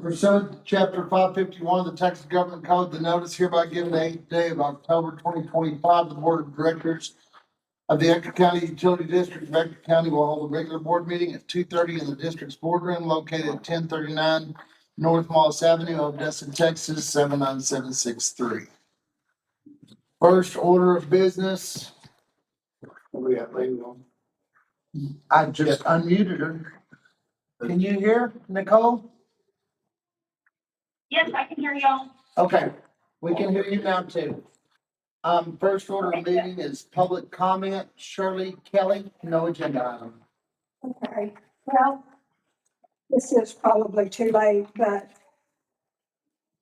Pursuant to Chapter 551 of the Texas Government Code, the notice hereby given the 8th day of October 2025, the Board of Directors of the Ector County Utility District of Ector County will hold a regular board meeting at 2:30 in the district's boardroom located at 1039 North Moss Avenue, Odessa, Texas, 79763. First order of business. What do we got, lady? I just unmuted her. Can you hear, Nicole? Yes, I can hear y'all. Okay, we can hear you now too. First order of meeting is public comment. Shirley Kelly, no agenda item. Okay, well, this is probably too late, but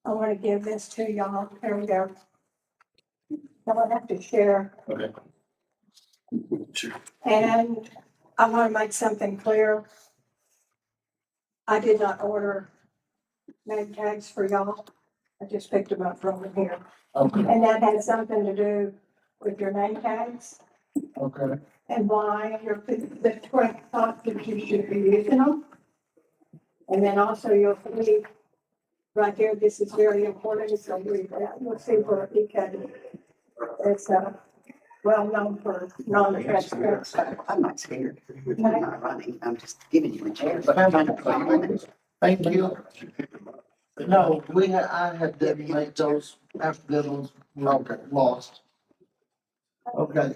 I want to give this to y'all. There we go. Y'all have to share. Okay. Sure. And I want to make something clear. I did not order name tags for y'all. I just picked them up from here. Okay, And that has something to do with your name tags okay. and why you're the correct thought that you should be using them. And then also you'll see right here, this is very important, so read that. You'll see where ECUD is, well known for non-transparency. I'm not scared. I'm not running. I'm just giving you a chance. But I'm trying to play with it. Thank you. No, I had them make those after those lost. Okay.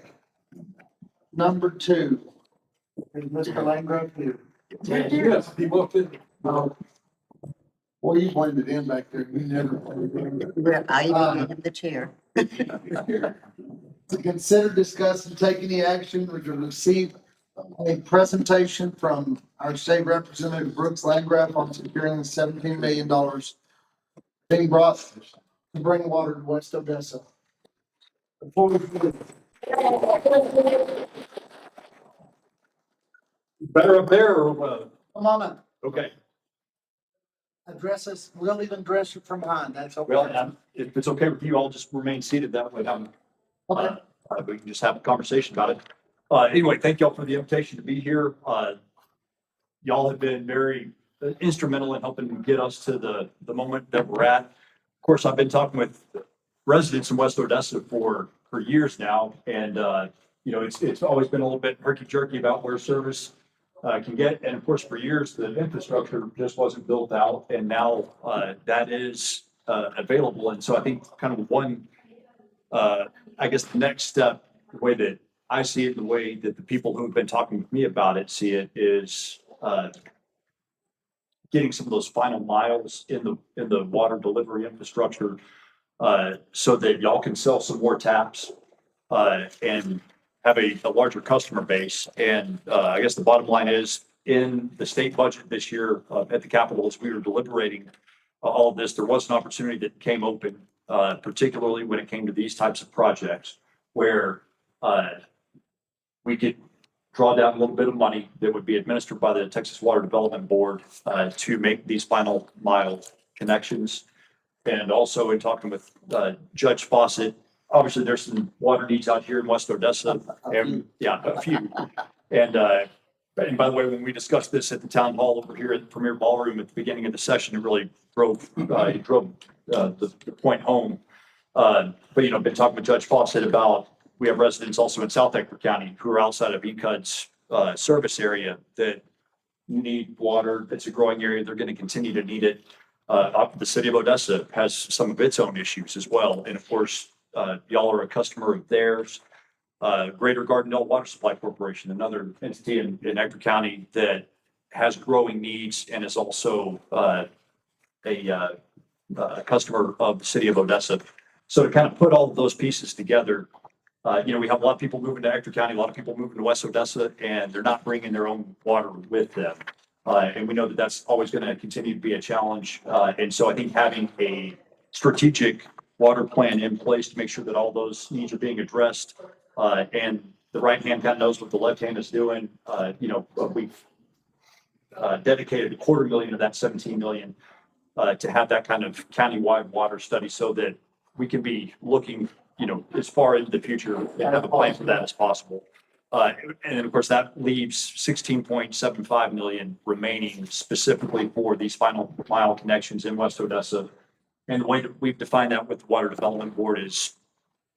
Number 2. Is Mr. Langgrove here? Yes, he walked in. No. Well, you blamed it in back there. You never. I even gave him the chair. To consider, discuss, and take any action or to receive a presentation from our state representative Brooks Landgraf on securing the $17 million being brought to bring water to West Odessa. Before we do Better up there or what? come on up, Okay, address us. We'll even address you from behind. That's okay. well, if it's okay with you, I'll just remain seated that way. Okay. We can just have a conversation about it. Anyway, thank y'all for the invitation to be here. Y'all have been very instrumental in helping get us to the moment that we're at. Of course, I've been talking with residents in West Odessa for years now. And, it's always been a little bit herky-jerky about where service can get. And of course, for years, the infrastructure just wasn't built out. And now that is available. And so I think kind of one, I guess the next step, the way that I see it, the way that the people who have been talking with me about it see it is getting some of those final miles in the water delivery infrastructure so that y'all can sell some more taps and have a larger customer base. And I guess the bottom line is in the state budget this year at the Capitol, as we were deliberating all of this, there was an opportunity that came open, particularly when it came to these types of projects where we could draw down a little bit of money that would be administered by the Texas Water Development Board to make these final mile connections. And also in talking with Judge Fawcett, obviously there's some water needs out here in West Odessa. And yeah, a few. And by the way, when we discussed this at the town hall over here at the Premier Ballroom at the beginning of the session, it really drove the point home. But, I've been talking with Judge Fawcett about, we have residents also in South Ector County who are outside of ECUD's service area that need water. It's a growing area. They're going to continue to need it. The city of Odessa has some of its own issues as well. And of course, y'all are a customer of theirs. Greater Gardendale Water Supply Corporation, another entity in Ector County that has growing needs and is also a customer of the city of Odessa. So to kind of put all of those pieces together, we have a lot of people moving to Ector County, a lot of people moving to West Odessa, and they're not bringing their own water with them. And we know that that's always going to continue to be a challenge. And so I think having a strategic water plan in place to make sure that all those needs are being addressed, and the right hand kind of knows what the left hand is doing. We've dedicated $250,000 of that 17 million to have that kind of countywide water study so that we can be looking, as far into the future and have a plan for that as possible. And then, of course, that leaves 16.75 million remaining specifically for these final mile connections in West Odessa. And the way that we've defined that with the Water Development Board is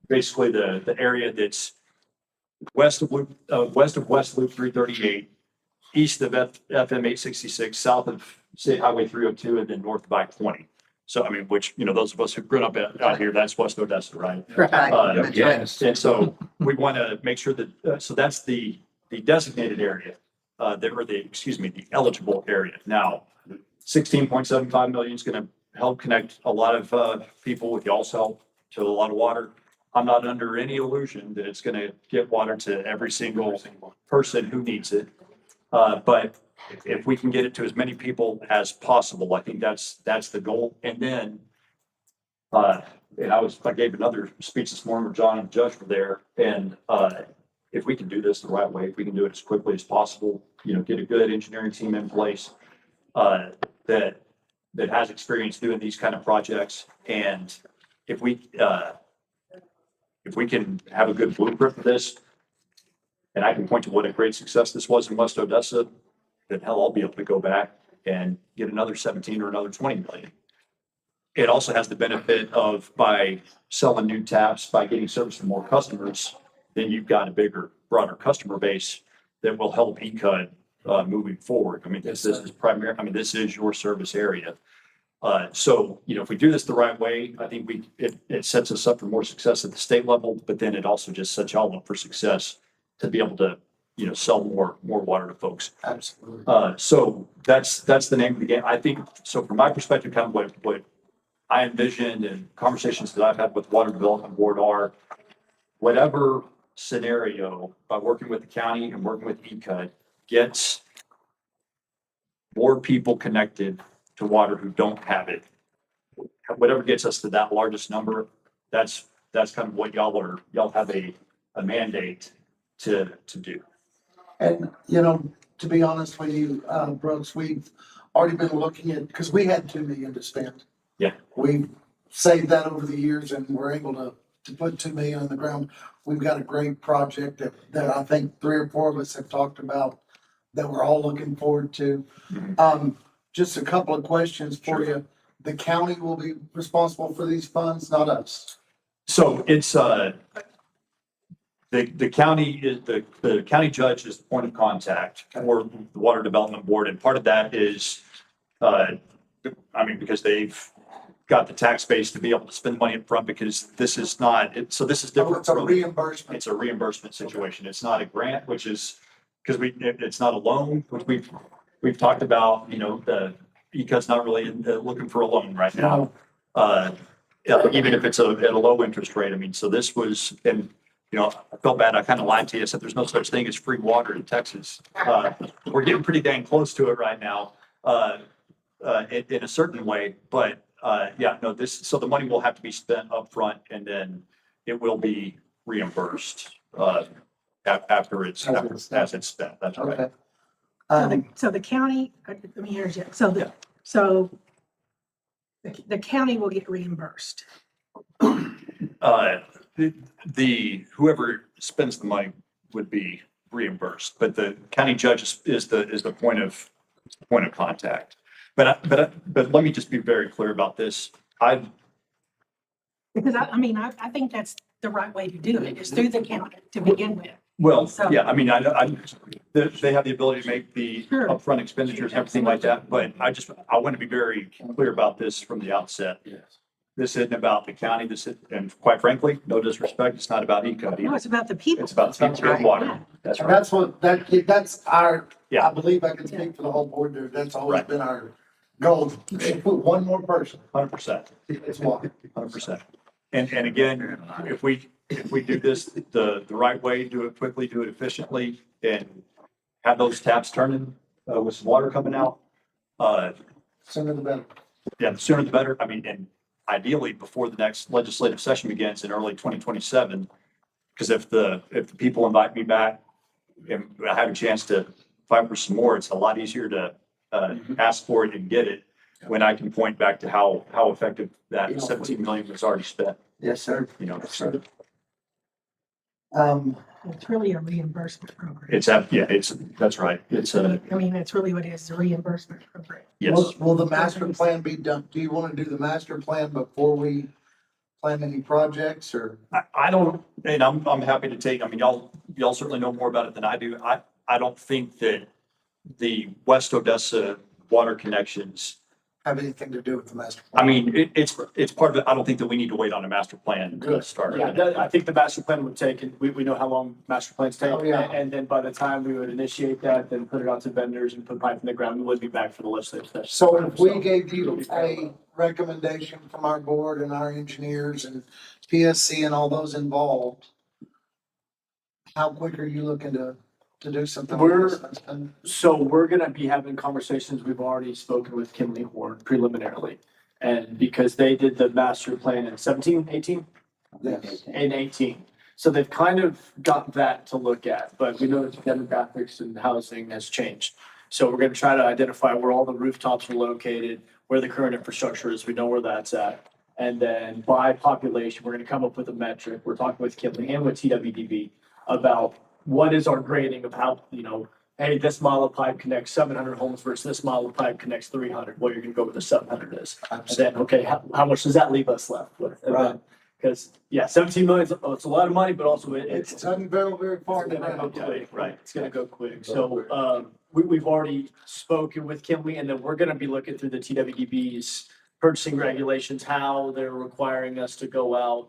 basically the area that's west of West Loop 338, east of FM 866, south of State Highway 302, and then north of I-20. So, I mean, which, those of us who've grown up out here, that's West Odessa, right? Right. Uh, Yes. And so we want to make sure that, so that's the designated area, the eligible area. Now, 16.75 million is going to help connect a lot of people with y'all's help to a lot of water. I'm not under any illusion that it's going to get water to every single person who needs it. But if we can get it to as many people as possible, I think that's the goal. And then, and I gave another speech this morning where John and the judge were there. And if we can do this the right way, if we can do it as quickly as possible, get a good engineering team in place that has experience doing these kind of projects. And if we can have a good blueprint for this, and I can point to what a great success this was in West Odessa, then hell, I'll be able to go back and get another 17 or another 20 million. It also has the benefit of, by selling new taps, by getting service to more customers, then you've got a bigger, broader customer base that will help ECUD moving forward. I mean, this is your service area. So, if we do this the right way, I think it sets us up for more success at the state level, but then it also just sets y'all up for success to be able to, sell more water to folks. Absolutely. So that's the name of the game. I think, so from my perspective, kind of what I envisioned and conversations that I've had with the Water Development Board are, whatever scenario, by working with the county and working with ECUD, gets more people connected to water who don't have it. Whatever gets us to that largest number, that's kind of what y'all have a mandate to do. And, to be honest with you, Brooks, we've already been looking at, because we had 2 million to spend. Yeah. We've saved that over the years and we're able to put 2 million on the ground. We've got a great project that I think 3 or 4 of us have talked about that we're all looking forward to. Just a couple of questions for Sure. you. The county will be responsible for these funds, not us. So it's, the county is, the county judge is the point of contact for the Water Development Board. And part of that is, because they've got the tax base to be able to spend money up front, because this is not, so this is different. It's a from- reimbursement. It's a reimbursement situation. It's not a grant, which is, because it's not a loan, which we've talked about, the ECUD's not really looking for a loan right now. Even if it's at a low interest rate. So this was, and, I felt bad. I kind of lied to you. I said, there's no such thing as free water in Texas. We're getting pretty dang close to it right now, in a certain way, but, so the money will have to be spent upfront and then it will be reimbursed, after it's spent. That's right. Okay. So the county, let me interject. Yeah. So the county will get reimbursed. Whoever spends the money would be reimbursed, but the county judge is the point of contact. But let me just be very clear about this. Because I think that's the right way to do it, is through the county to begin with. Well, So- yeah, they have the ability to make the Sure. upfront expenditures and everything like that, but I want to be very clear about this from the outset. Yes. This isn't about the county, and quite frankly, no disrespect, it's not about ECUD No, either. it's about the people. It's about the people right. of water. Yeah. That's And right. that's our, Yeah. I believe I can speak for the whole board there. That's always Right. been our goal. Put one more person. 100%. It's water. 100%. And again, if we do this the right way, do it quickly, do it efficiently, and have those taps turning, with some water coming out, Sooner the better. yeah, the sooner the better. And ideally before the next legislative session begins in early 2027, because if the people invite me back and I have a chance to fight for some more, it's a lot easier to ask for it and get it when I can point back to how effective that 17 million was already spent. Yes, sir. You know, Yes, sir. It's really a reimbursement program. That's right. It's a, I mean, that's really what it is, a reimbursement program. yes. Will the master plan be done? Do you want to do the master plan before we plan any projects or? I don't, and I'm happy to take, I mean, y'all certainly know more about it than I do. I don't think that the West Odessa water connections, Have anything to do with the master I plan? mean, it's part of it. I don't think that we need to wait on a master plan to Good. start. Yeah, I think the master plan would take, and we know how long master plans take. Oh, yeah. And then by the time we would initiate that, then put it out to vendors and put pipe in the ground, we would be back for the legislative session. So if we gave you a recommendation from our board and our engineers and PSC and all those involved, how quick are you looking to do something? And So we're gonna be having conversations, we've already spoken with Kimley Horn preliminarily. And because they did the master plan in 17, 18, and 18. So they've kind of got that to look at, but we know that demographics and housing has changed. So we're gonna try to identify where all the rooftops are located, where the current infrastructure is, we know where that's at. And then by population, we're gonna come up with a metric. We're talking with Kimley and with TWDB about what is our grading of how, hey, this mile of pipe connects 700 homes versus this mile of pipe connects 300. Well, you're gonna go with the 700 is. And then, okay, how much does that leave us left with? And then- Because, yeah, 17 million, it's a lot of money, but also It it's doesn't go very far. it's gonna go down. quick, right? It's gonna go quick. So, we've already spoken with Kimley, and then we're gonna be looking through the TWDB's purchasing regulations, how they're requiring us to go out,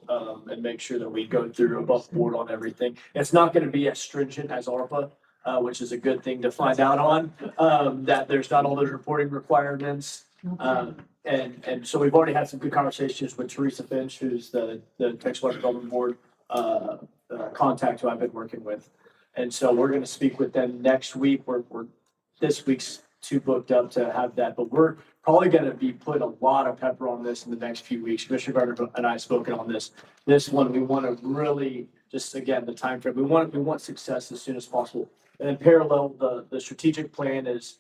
and make sure that we go through above board on everything. It's not gonna be as stringent as ARPA, which is a good thing to find out on, that there's not all those reporting requirements. And so we've already had some good conversations with Teresa Finch, who's the Texas Water Development Board contact who I've been working with. And so we're gonna speak with them next week. We're this week's too booked up to have that, but we're probably gonna be putting a lot of pepper on this in the next few weeks. Commissioner Gardner and I have spoken on this. This one, we wanna really, just again, the timeframe, we want success as soon as possible. And in parallel, the strategic plan is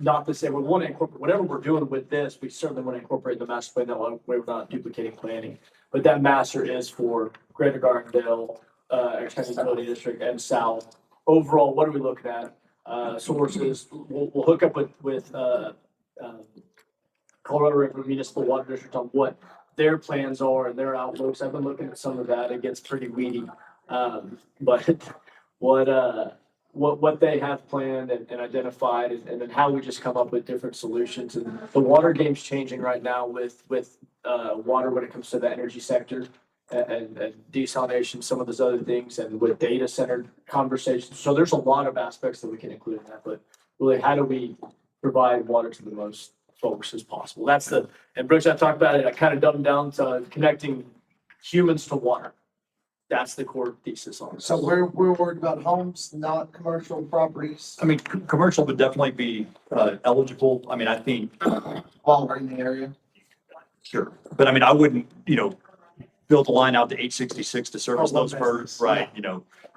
not to say we want to incorporate, whatever we're doing with this, we certainly want to incorporate the master plan, that way we're not duplicating planning. But that master is for Greater Gardendale, Texas Utility District and South. Overall, what are we looking at? Sources, we'll hook up with Colorado River Municipal Water District on what their plans are and their outlooks. I've been looking at some of that. It gets pretty weedy. But what they have planned and identified, and then how we just come up with different solutions. And the water game's changing right now with water when it comes to the energy sector and desalination, some of those other things, and with data center conversations. So there's a lot of aspects that we can include in that, but really, how do we provide water to the most folks as possible? That's and Brooks, I talked about it, I kind of dumbed down to connecting humans to water. That's the core thesis on it. So we're worried about homes, not commercial properties I mean, commercial would definitely be eligible. I mean, I think, while we're in the area. sure. But I mean, I wouldn't, build a line out to 866 to service Oh, one those birds, business, right?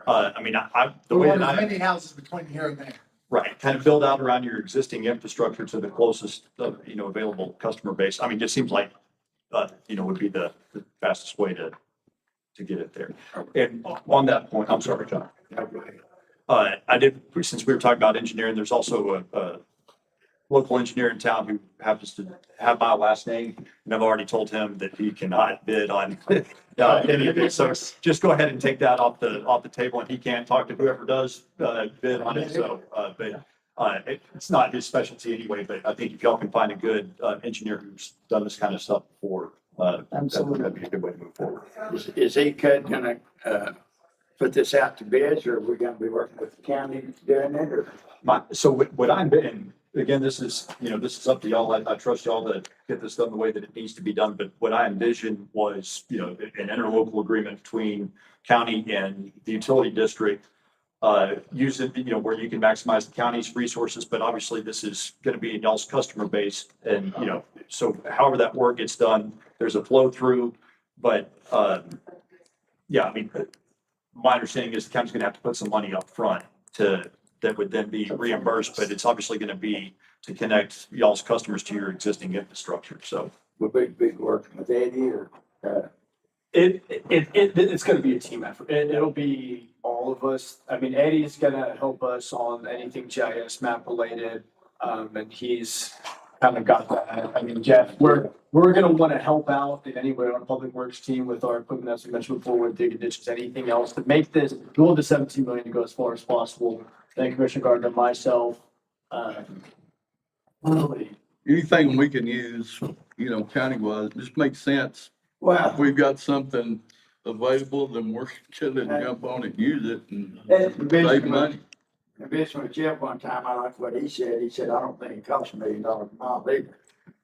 I mean, the We way want that as I, many houses between here and there. right, kind of build out around your existing infrastructure to the closest, available customer base. I mean, just seems like, would be the fastest way to get it there. And on that point, I'm sorry, John. I did, since we were talking about engineering, there's also a local engineer in town who happens to have my last name, and I've already told him that he cannot bid on any of this. So just go ahead and take that off the table, and he can't talk to whoever does bid on it. So, it's not his specialty anyway, but I think if y'all can find a good engineer who's done this kind of stuff before, that'd be a good way to move forward. Is ECUD gonna, put this out to bids, or are we gonna be working with the county doing it, or? So what I'm, and again, this is up to y'all. I trust y'all to get this done the way that it needs to be done. But what I envisioned was, an interlocal agreement between county and the utility district. Use it, where you can maximize the county's resources, but obviously this is gonna be in y'all's customer base. And, so however that work gets done, there's a flow through, but, yeah, I mean, my understanding is the county's gonna have to put some money up front that would then be reimbursed, but it's obviously gonna be to connect y'all's customers to your existing infrastructure, so. Will be working with Eddie, or, It's gonna be a team effort. It'll be all of us. I mean, Eddie's gonna help us on anything GIS map related. And he's kind of got that. I mean, Jeff, we're gonna want to help out in any way on our public works team with our equipment, as we mentioned before, with digging ditches, anything else to make this, we want the 17 million to go as far as possible. Thank Commissioner Gardner, myself, really. Anything we can use, you know, county-wise, just makes sense. Well, If we've got something available, then we're gonna jump on it, use it and and save money. visiting with Jeff one time, I like what he said. He said, I don't think it costs $1 million a mile either.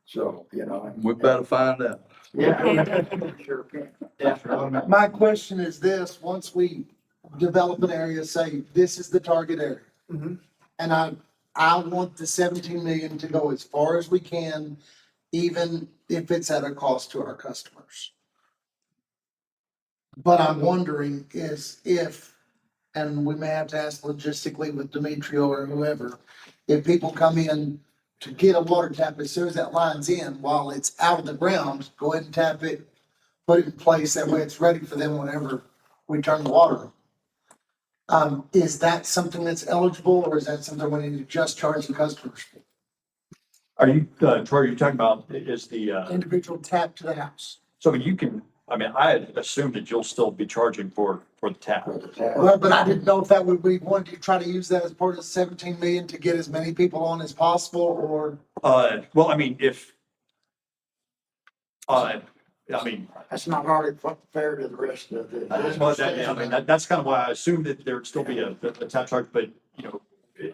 So, you know. We better find out. Yeah. Sure can. My question is this, once we develop an area, say, this is the target area. Mhm. And I want the 17 million to go as far as we can, even if it's at a cost to our customers. But I'm wondering is if, and we may have to ask logistically with Demetrio or whoever, if people come in to get a water tap, as soon as that line's in, while it's out of the ground, go ahead and tap it, put it in place, that way it's ready for them whenever we turn the water on. Is that something that's eligible, or is that something we need to just charge the customers? Are you, Troy, are you talking about is the, Individual tap to the house. so you can, I mean, I had assumed that you'll still be charging for the tap. Well, but I didn't know if that would be, wanted to try to use that as part of the 17 million to get as many people on as possible, or, Well, I mean, if, I mean, That's not hardly fair to the rest of the. well, that, I mean, that's kind of why I assumed that there'd still be a tap charge, but, you know,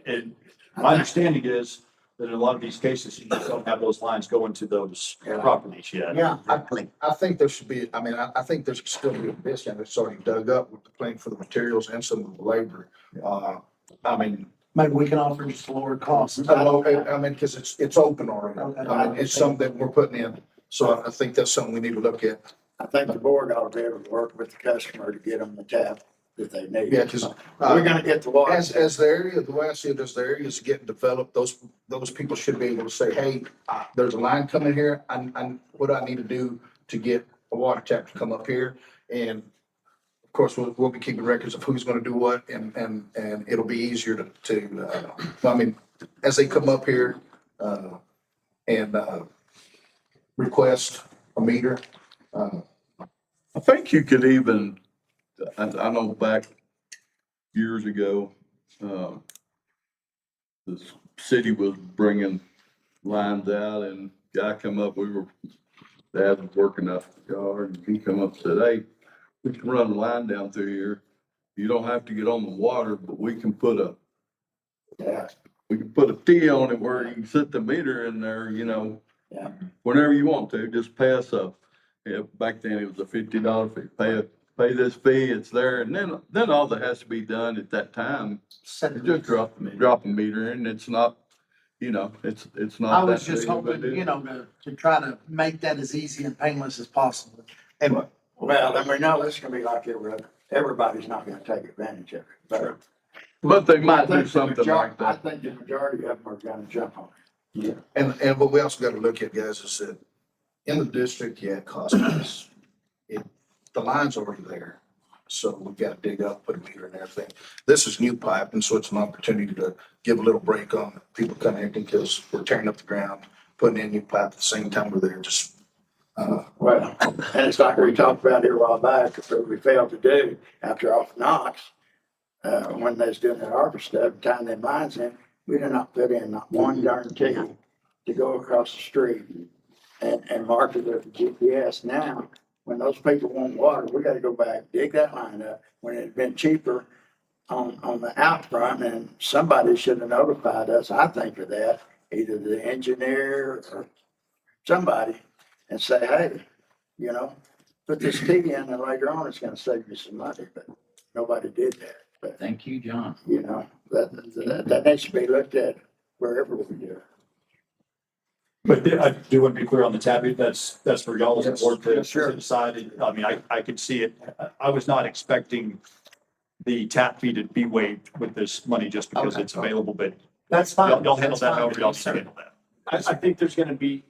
and my understanding is that in a lot of these cases, you just don't have those lines going to those properties yet. yeah. I think there should be, I mean, I think there's still be a business that's already dug up with the plan for the materials and some of the labor. I mean, Maybe we can offer just a lower cost. I mean, because it's open already. Okay. I mean, it's something that we're putting in. So I think that's something we need to look at. I think the board ought to be able to work with the customer to get them the tap that they need. Yeah, because We're gonna get the water. as the area, the way I see it, as the area is getting developed, those people should be able to say, hey, there's a line coming here. What do I need to do to get a water tap to come up here? And of course, we'll be keeping records of who's gonna do what and it'll be easier I mean, as they come up here, and request a meter, I think you could even, I know back years ago, the city was bringing lines out and guy come up, Dad was working up the yard and he come up and said, hey, we can run a line down through here. You don't have to get on the water, but we can put a T on it where you can set the meter in there, you know. Yeah. Whenever you want to, just pay us back then it was a $50 fee, pay this fee, it's there. And then all that has to be done at that time, is just drop a meter in. It's not, you know, it's not. I was that just big of a hoping, deal. you know, to try to make that as easy and painless as possible. and Well, and we know this is gonna be like every other, everybody's not gonna take advantage of it. But they I might do think the something like I that. think the majority of them are gonna jump on it. and what we also gotta look at, guys, is that in the district, yeah, it costs us. The line's already there. So we've got to dig up, put a meter and everything. This is new pipe, and so it's an opportunity to give a little break on people connecting because we're tearing up the ground, putting in new pipe at the same time we're there, just, Well, and it's like we talked about here a while back, that we failed to do after off Knox. When they was doing that harvest stuff, tying them lines in, we did not put in not one darn T to go across the street and mark it with the GPS. Now, when those people want water, we gotta go back, dig that line up, when it'd been cheaper on the out front, and somebody should have notified us, I think, of that, either the engineer or somebody, and say, hey, you know, put this T in and later on it's gonna save you some money, but nobody did that. But, Thank you, John. you know, that needs to be looked at wherever we do it. But I do want to be clear on the tap, that's for y'all's Yes, board to sure. decide. I mean, I could see it. I was not expecting the tap fee to be waived with this money just because Okay. it's available, but That's fine. y'all handle That's that fine. however y'all Yes, sir. handle that. I think there's gonna be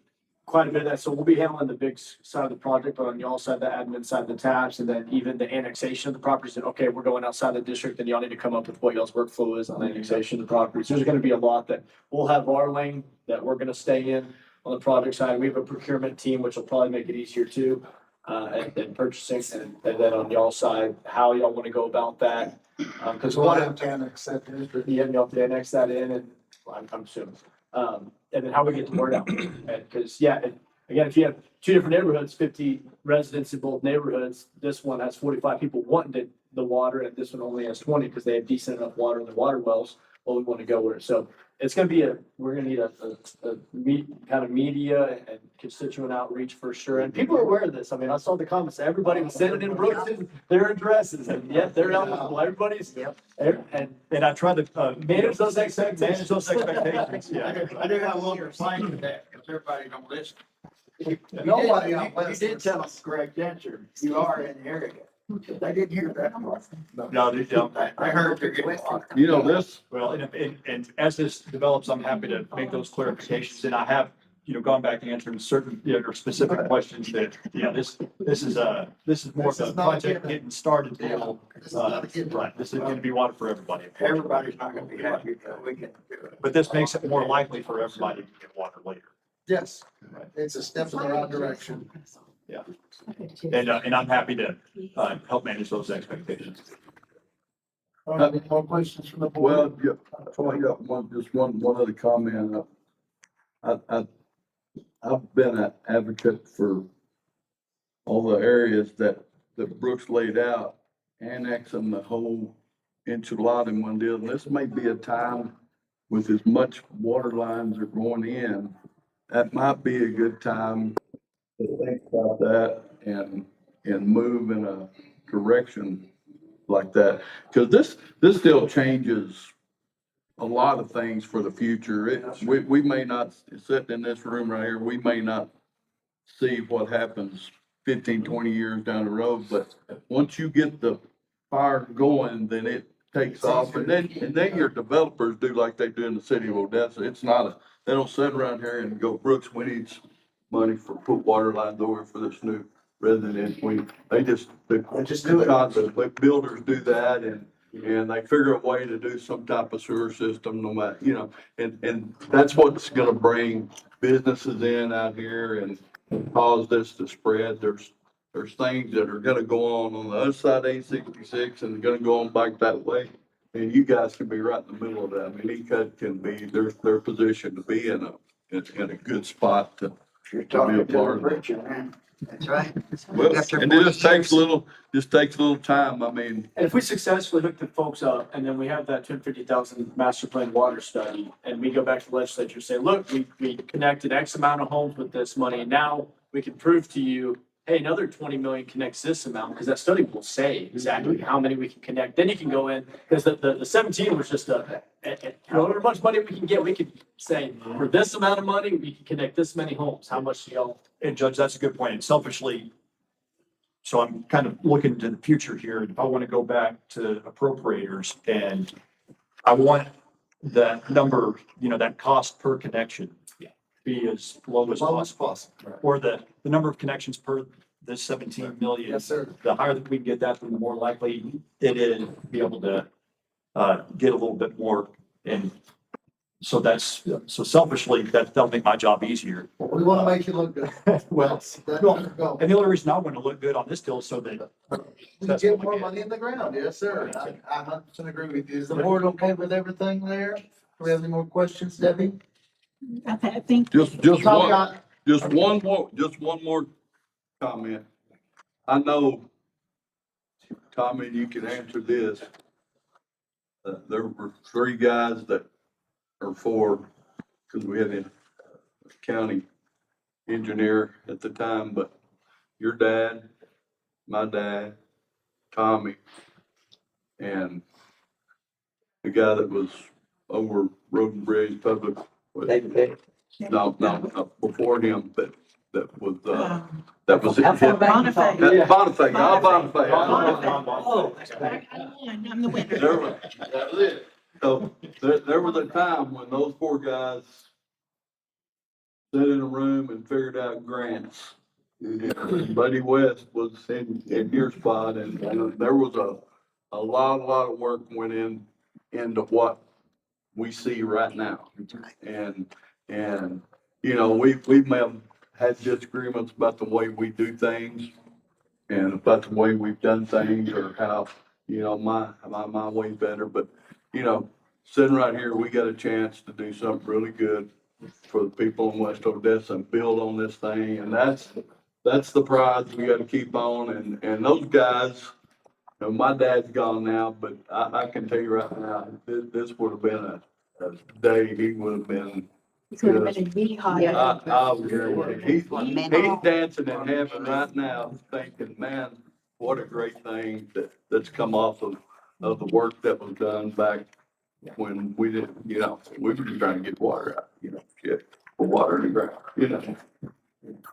quite a bit of that. So we'll be handling the big side of the project, but on y'all side, the admin side, the taps, and then even the annexation of the properties. And okay, we're going outside the district, then y'all need to come up with what y'all's workflow is on annexation of the properties. There's gonna be a lot that we'll have our lane that we're gonna stay in on the project side. We have a procurement team, which will probably make it easier too. And purchasing, and then on y'all side, how y'all wanna go about that. Cause We'll one have of, to annex that district. y'all have to annex that in and I'm assuming. And then how we get the word out. And, cause yeah, again, if you have two different neighborhoods, 50 residents in both neighborhoods, this one has 45 people wanting the water and this one only has 20 because they have decent enough water in their water wells. Well, we want to go where, so it's gonna be we're gonna need a kind of media and constituent outreach for sure. And people are aware of this. I mean, I saw the comments, everybody was sending in Brooks's, their addresses and yet they're eligible. Everybody's, and I try to manage those expectations. Yeah. I do have a little complaint with that, because everybody don't listen. Nobody You did tell us the correct answer, you are in the area. They didn't hear that. No, they don't. I heard they're getting water. You know, this, Well, and as this develops, I'm happy to make those clarifications, and I have, gone back and answered certain, or specific questions that, this is more of This a is not a project given. getting started deal. This is not a given. Right, this is gonna be water for everybody. Everybody's not gonna be happy, but we can do it. But this makes it more likely for everybody to get water later. Yes, it's a step in the right direction. And I'm happy to, help manage those expectations. Any more questions from the board? well, yeah, I got one other comment. I've been an advocate for all the areas that Brooks laid out, annexing the whole enchilada in one deal. And this may be a time with as much water lines are going in, that might be a good time to think about that and move in a direction like that. Cause this still changes a lot of things for the future. We may not, sitting in this room right here, we may not see what happens 15, 20 years down the road, but once you get the fire going, then it takes off. And then your developers do like they do in the city of Odessa. It's not they don't sit around here and go, Brooks, we need money for put water lines over for this new residence. They just do it. Like builders do that and they figure a way to do some type of sewer system, no matter, and that's what's gonna bring businesses in out here and cause this to spread. There's things that are gonna go on the other side of 866 and gonna go on back that way. And you guys can be right in the middle of that. I mean, ECUD can be, their position to be in a good spot to. You're talking to the preacher, man. That's right. Well, and it just takes a little time. I mean, And if we successfully hook the folks up and then we have that 250,000 master plan water study and we go back to the legislature and say, look, we connected X amount of homes with this money. And now we can prove to you, hey, another 20 million connects this amount, because that study will say exactly how many we can connect. Then you can go in, because the 17 was just however much money we can get, we could say, for this amount of money, we can connect this many homes. How much do y'all? And Judge, that's a good point. And selfishly, so I'm kind of looking to the future here. If I want to go back to appropriators and I want that number, that cost per connection be as low as possible. Or the number of connections per the 17 million. Yes, sir. The higher that we can get that, the more likely it is to be able to get a little bit more. And so so selfishly, that'll make my job easier. We want to make you look good. Well, That's our goal. and the only reason I want to look good on this deal is so that. We get more money in the ground, yes, sir. I 100% agree with you. Is the board okay with everything there? Do we have any more questions, Debbie? I think just Tom, one more comment. I know, Tommy, you can answer this. There were 3 guys that are for, because we had a county engineer at the time, but your dad, my dad, Tommy, and the guy that was over Road and Bridge Public. No, before him, that was Bonifay. Bonifay. Oh, I'm the winner. That was it. So there was a time when those 4 guys sat in a room and figured out grants. And Buddy West was in your spot, and there was a lot of work went into what we see right now. And, we may have had disagreements about the way we do things and about the way we've done things, or how, my way's better, but, sitting right here, we got a chance to do something really good for the people in West Odessa and build on this thing, and that's the prize we gotta keep on, and those guys, my dad's gone now, but I can tell you right now, this would have been a day, he would have been. It's gonna be a beehive. He's dancing in heaven right now, thinking, man, what a great thing that's come off of the work that was done back when we didn't, we were just trying to get water out, get water in the ground.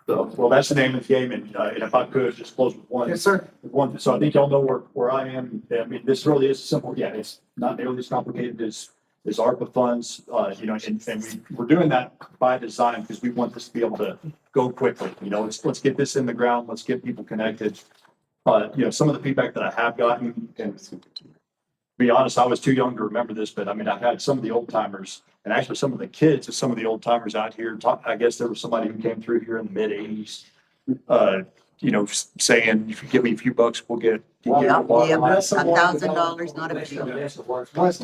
So, Well, that's the name of the game, and if I could, just close with one. Yes, sir. One, so I think y'all know where I am. I mean, this really is simple. Yeah, it's not nearly as complicated as ARPA funds, and we're doing that by design because we want this to be able to go quickly. Let's get this in the ground. Let's get people connected. Some of the feedback that I have gotten, and to be honest, I was too young to remember this, but I mean, I've had some of the old timers and actually some of the kids of some of the old timers out here talk. I guess there was somebody who came through here in the mid '80s, saying, if you give me a few bucks, we'll get. Yep, water line. $1,000, not a big deal. West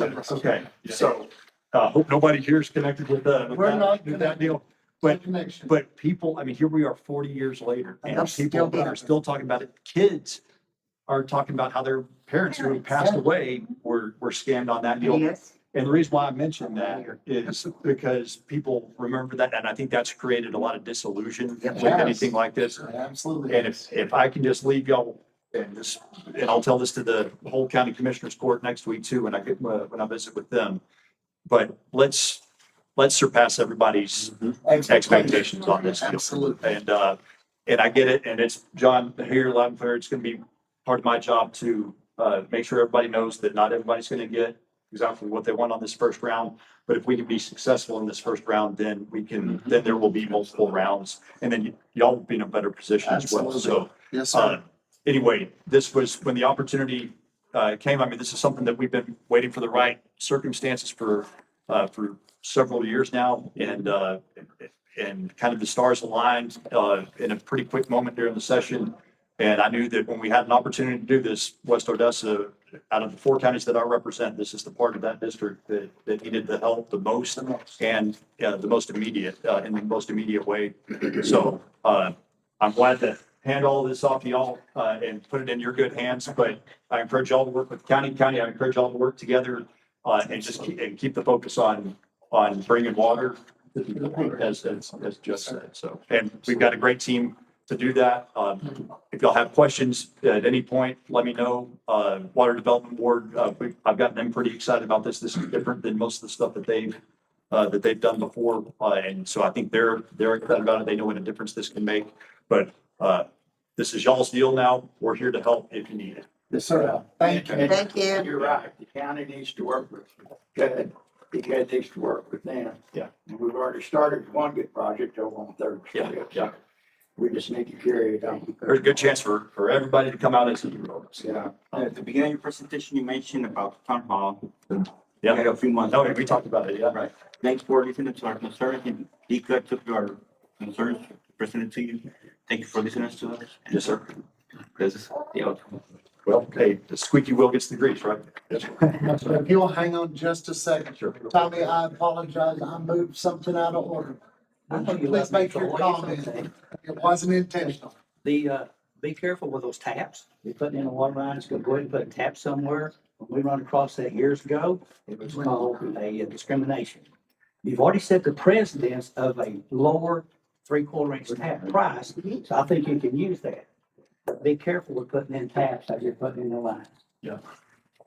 of us. Okay, so, hope nobody here is connected with We're not that deal. But, Connection. but people, I mean, here we are 40 years later, and Yep, people still are still talking about it. Kids are talking about how their parents who passed away were scammed on that deal. Yes. And the reason why I mentioned that is because people remember that, and I think that's created a lot of disillusion Yep. with anything like this. Absolutely. And if I can just leave y'all, and I'll tell this to the whole county commissioners court next week too, when I visit with them. But let's surpass everybody's expectations on this. Absolutely. And I get it, and it's John here, loud and clear, it's gonna be part of my job to make sure everybody knows that not everybody's gonna get exactly what they want on this first round. But if we can be successful in this first round, then then there will be multiple rounds, and then y'all will be in a better position as well. Absolutely. So, Yes, sir. anyway, this was when the opportunity came. I mean, this is something that we've been waiting for the right circumstances for several years now, and kind of the stars aligned in a pretty quick moment during the session. And I knew that when we had an opportunity to do this, West Odessa, out of the 4 counties that I represent, this is the part of that district that needed the help the most and the most immediate, in the most immediate way. So I'm glad to hand all this off to y'all and put it in your good hands. But I encourage y'all to work with county. I encourage y'all to work together and just keep the focus on bringing water, as just said. So, and we've got a great team to do that. If y'all have questions at any point, let me know. Water Development Board, I've gotten them pretty excited about this. This is different than most of the stuff that they've done before. And so I think they're excited about it. They know what a difference this can make. But this is y'all's deal now. We're here to help if you need it. Yes, sir. Thank you. Thank you. You're right, the county needs to work with ECUD. ECUD needs to work with them. Yeah. And we've already started one good project over on Third Street. Yeah. We just need to carry it on. There's a good chance for everybody to come out and see you. Yeah. At the beginning of your presentation, you mentioned about the town hall. Yeah. We had a few months. No, we talked about it. Yeah. Right. Thanks for listening to our concerns, and ECUD took our concerns, presented to you. Thank you for listening to us. Yes, sir. This is the outcome. Well, hey, the squeaky wheel gets the grease, right? If you'll hang on just a second. Tommy, I apologize. I moved something out of order. Please make your comment. It wasn't intentional. Be careful with those taps. You're putting in a water line, it's gonna go ahead and put a tap somewhere. When we run across that years ago, it was called a discrimination. You've already set the precedence of a lower 3/4 inch tap price, so I think you can use that. But be careful with putting in taps as you're putting in the lines. Yeah.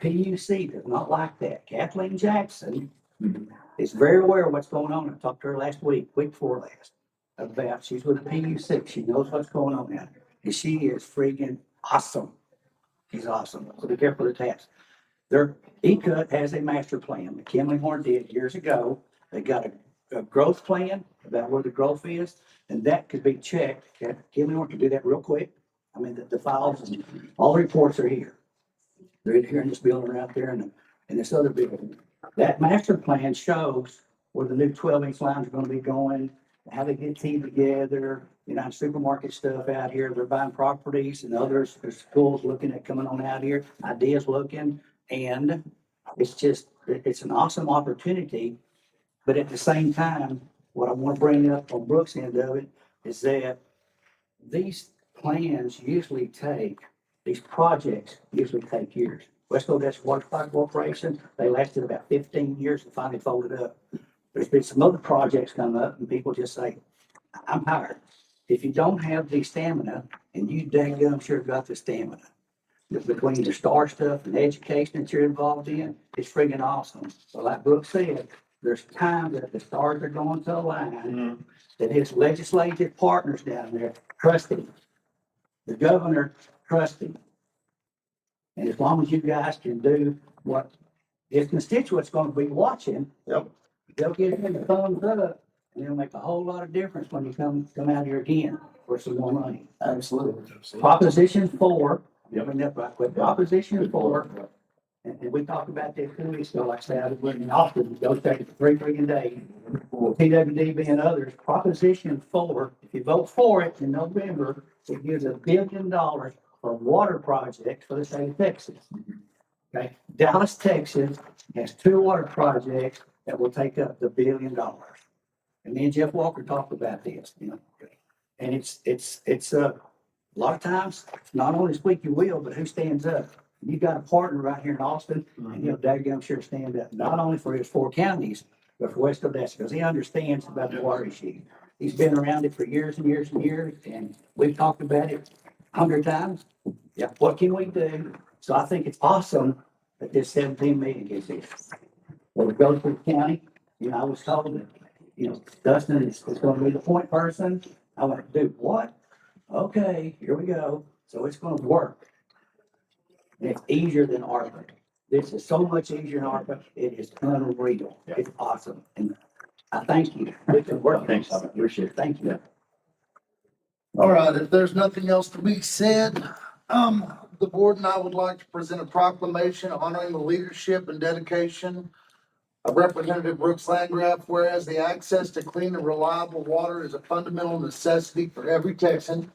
PUC does not like that. Kathleen Jackson is very aware of what's going on. I talked to her last week before last, about, she's with the PUC. She knows what's going on now. And she is freaking awesome. She's awesome. So be careful with the taps. ECUD has a master plan. McKinley Horn did years ago. They got a growth plan about where the growth is, and that could be checked. Okay, Kim, we want to do that real quick. I mean, the files, all the reports are here. They're here in this building right there and this other building. That master plan shows where the new 12-inch lines are gonna be going, how they get teamed together, supermarket stuff out here. They're buying properties and others, there's schools looking at coming on out here, ideas looking. And it's an awesome opportunity. But at the same time, what I want to bring up on Brooks' end of it is that these plans usually take, these projects usually take years. West Odessa Water Supply Corporation, they lasted about 15 years and finally folded up. There's been some other projects come up and people just say, I'm tired. If you don't have the stamina, and you dang gum sure got the stamina, between the star stuff and the education that you're involved in, it's friggin' awesome. So like Brooks said, there's times that the stars are going to align, that his legislative partners down there trust him. The governor trusts him. And as long as you guys can do what his constituents gonna be watching. Yep. They'll give him the thumbs up, and it'll make a whole lot of difference when you come out here again for some more money. Absolutely. Proposition 4, bring that right quick, Proposition 4, and we talked about this 2 weeks ago, like I said, I was in Austin, it goes back to 3 freaking days. TWDB and others, Proposition 4, if you vote for it in November, it gives $1 billion for water projects for the state of Texas. Okay, Dallas, Texas has 2 water projects that will take up the $1 billion. And me and Jeff Walker talked about this, and it's a lot of times, not only squeaky wheel, but who stands up? You got a partner right here in Austin, and he'll daggum sure stand up, not only for his 4 counties, but for West Odessa, because he understands about the water issue. He's been around it for years and years and years, and we've talked about it 100 times. Yeah, what can we do? So I think it's awesome that this 17 meeting is here. Well, we go to the county, I was told that, Dustin is gonna be the point person. I went, do what? Okay, here we go. So it's gonna work. And it's easier than ARPA. This is so much easier than ARPA. It is unreal. It's awesome. And I thank you. We can work. Thanks. I appreciate it. Thank you. All right, if there's nothing else to be said, the board and I would like to present a proclamation honoring the leadership and dedication of Representative Brooks Landgraf, whereas the access to clean and reliable water is a fundamental necessity for every Texan.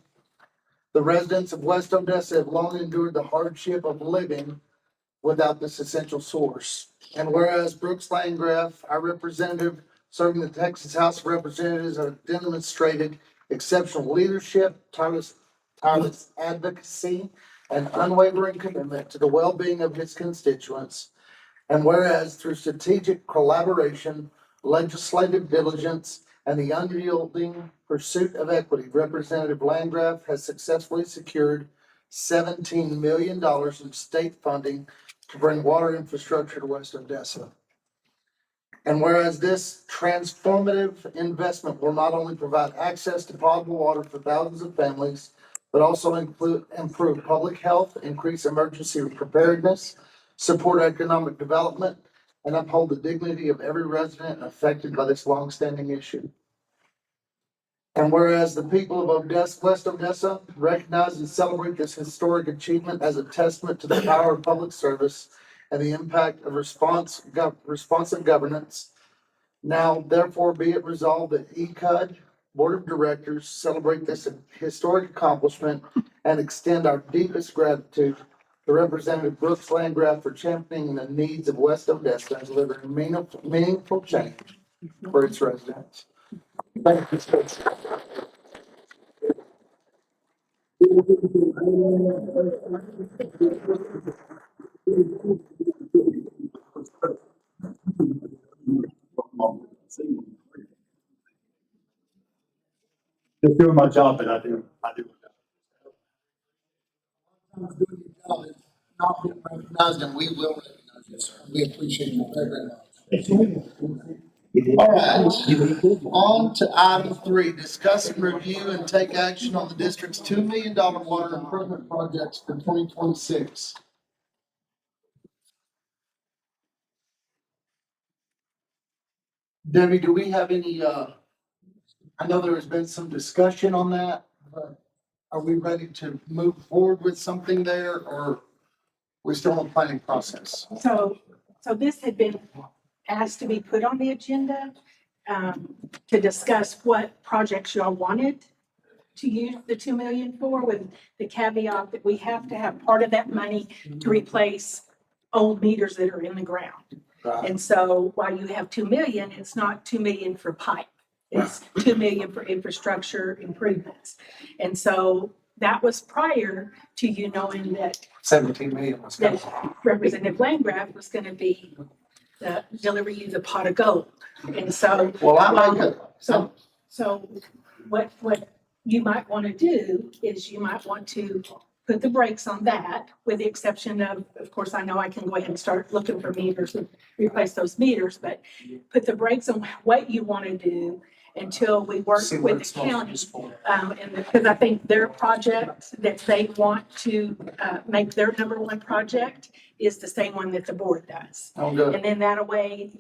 The residents of West Odessa have long endured the hardship of living without this essential source. And whereas Brooks Landgraf, our representative serving the Texas House of Representatives, have demonstrated exceptional leadership, tireless advocacy, and unwavering commitment to the well-being of his constituents. And whereas through strategic collaboration, legislative diligence, and the unyielding pursuit of equity, Representative Landgraf has successfully secured $17 million in state funding to bring water infrastructure to West Odessa. And whereas this transformative investment will not only provide access to potable water for thousands of families, but also improve public health, increase emergency preparedness, support economic development, and uphold the dignity of every resident affected by this longstanding issue. And whereas the people of West Odessa recognize and celebrate this historic achievement as a testament to the power of public service and the impact of responsive governance, now therefore be it resolved that ECUD Board of Directors celebrate this historic accomplishment and extend our deepest gratitude to Representative Brooks Landgraf for championing the needs of West Odessa and delivering meaningful change for its residents. Thank you. Just doing my job that I do. Not being recognized, and we will recognize you, sir. We appreciate you very much. All right, on to item 3, discuss and review and take action on the district's $2 million water improvement projects for 2026. Debbie, do we have any, I know there has been some discussion on that, but are we ready to move forward with something there, or we still in the planning process? So this had been asked to be put on the agenda, to discuss what projects y'all wanted to use the 2 million for, with the caveat that we have to have part of that money to replace old meters that are in the ground. Right. And so while you have 2 million, it's not 2 million for pipe. It's 2 million for infrastructure improvements. And so that was prior to you knowing that 17 million was that Representative Landgraf was gonna be deliver you the pot of gold. And so, Well, I make a, so what you might want to do is you might want to put the brakes on that, with the exception of course, I know I can go ahead and start looking for meters and replace those meters, but put the brakes on what you want to do until we work see what with it's the county. supposed to use for. And because I think their project that they want to make their number one project is the same one that the board does. Oh, good. And then that way,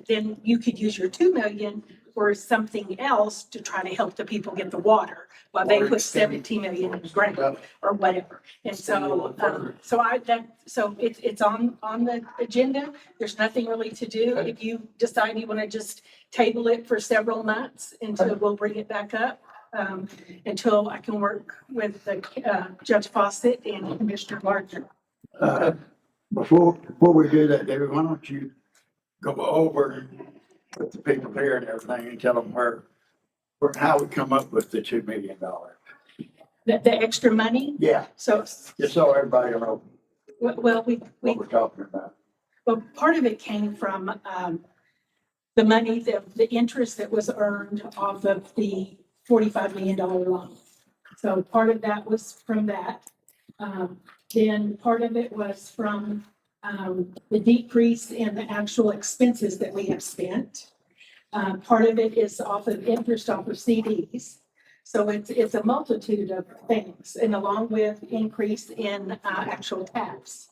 then you could use your 2 million for something else to try to help the people get the water, while they Or put extend. 17 million in the ground Yeah. or whatever. And so, so it's on the agenda. There's nothing really to do. If you decide you want to just table it for several months until we'll bring it back up, until I can work with the Judge Fawcett and Commissioner Gardner. Before we do that, David, why don't you go over with the people here and everything and tell them how we come up with the $2 million? The extra money. Yeah, So, just so everybody will know well, we what we're talking about. Well, part of it came from the money, the interest that was earned off of the $45 million loan. So part of that was from that. Then part of it was from the decrease in the actual expenses that we have spent. Part of it is off of interest off of CDs. So it's a multitude of things, and along with increase in actual tax.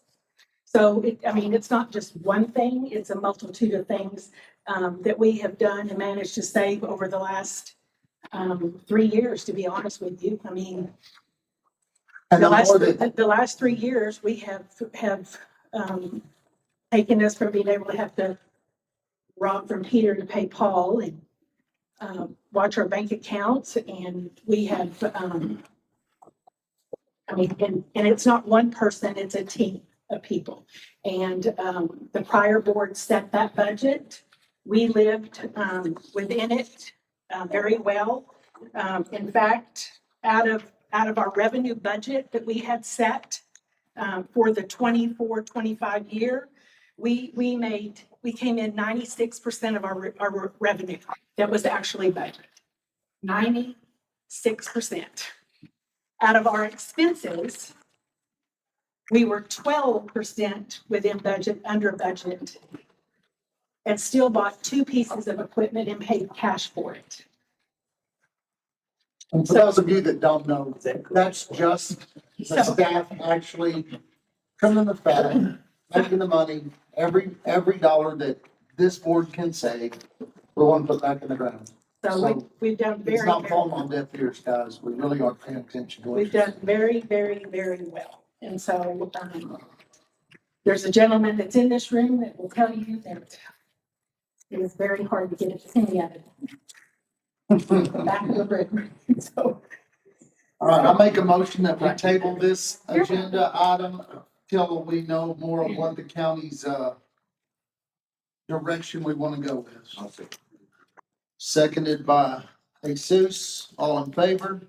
So it's not just one thing, it's a multitude of things that we have done and managed to save over the last 3 years, to be honest with you. I mean, And the the more last 3 years, we have taken us from being able to have to rob from Peter to pay Paul, and watch our bank accounts, and we have, and it's not one person, it's a team of people. And the prior board set that budget. We lived within it very well. In fact, out of our revenue budget that we had set for the 24-25 year, we came in 96% of our revenue that was actually budgeted. 96%. Out of our expenses, we were 12% within budget, under budget, and still bought 2 pieces of equipment and paid cash for it. And for those of you that don't know, that's just the So- staff actually trimming the fat, making the money, every dollar that this board can save, we want to put back in the ground. So we've done It's very, not very, falling on deaf ears, guys. We really are paying attention to it. we've done very, very, very well. And so, there's a gentleman that's in this room that will tell you that it is very hard to get a penny out of it. Back of the room. So, All right, I'll make a motion that we table this agenda item till we know more of what the county's, direction we want to go with. Seconded by Jesus. All in favor?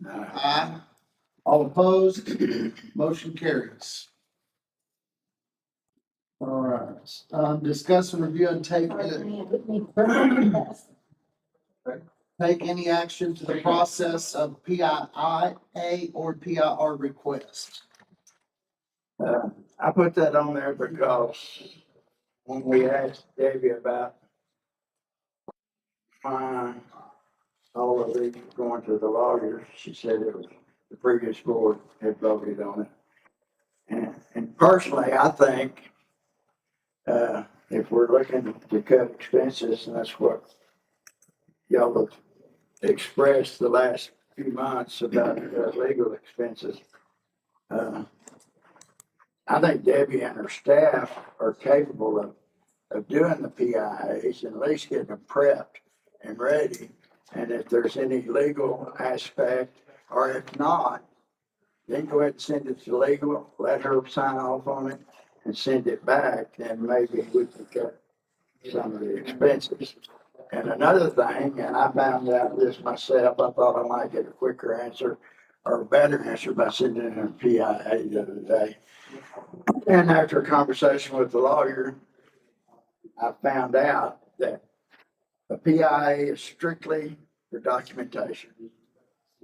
Aye. All opposed? Motion carries. All right, discuss and review and take any action to the process of PIA or PIR request. I put that on there because when we asked Debbie about why all of these were going to the lawyers, she said it was the previous board had voted on it. And personally, I think, if we're looking to cut expenses, and that's what y'all have expressed the last few months about legal expenses. I think Debbie and her staff are capable of doing the PIAs and at least getting them prepped and ready. And if there's any legal aspect, or if not, then go ahead and send it to legal, let her sign off on it and send it back, then maybe we can cut some of the expenses. And another thing, and I found out this myself, I thought I might get a quicker answer or a better answer by sending in a PIA the other day. And after a conversation with the lawyer, I found out that a PIA is strictly for documentation.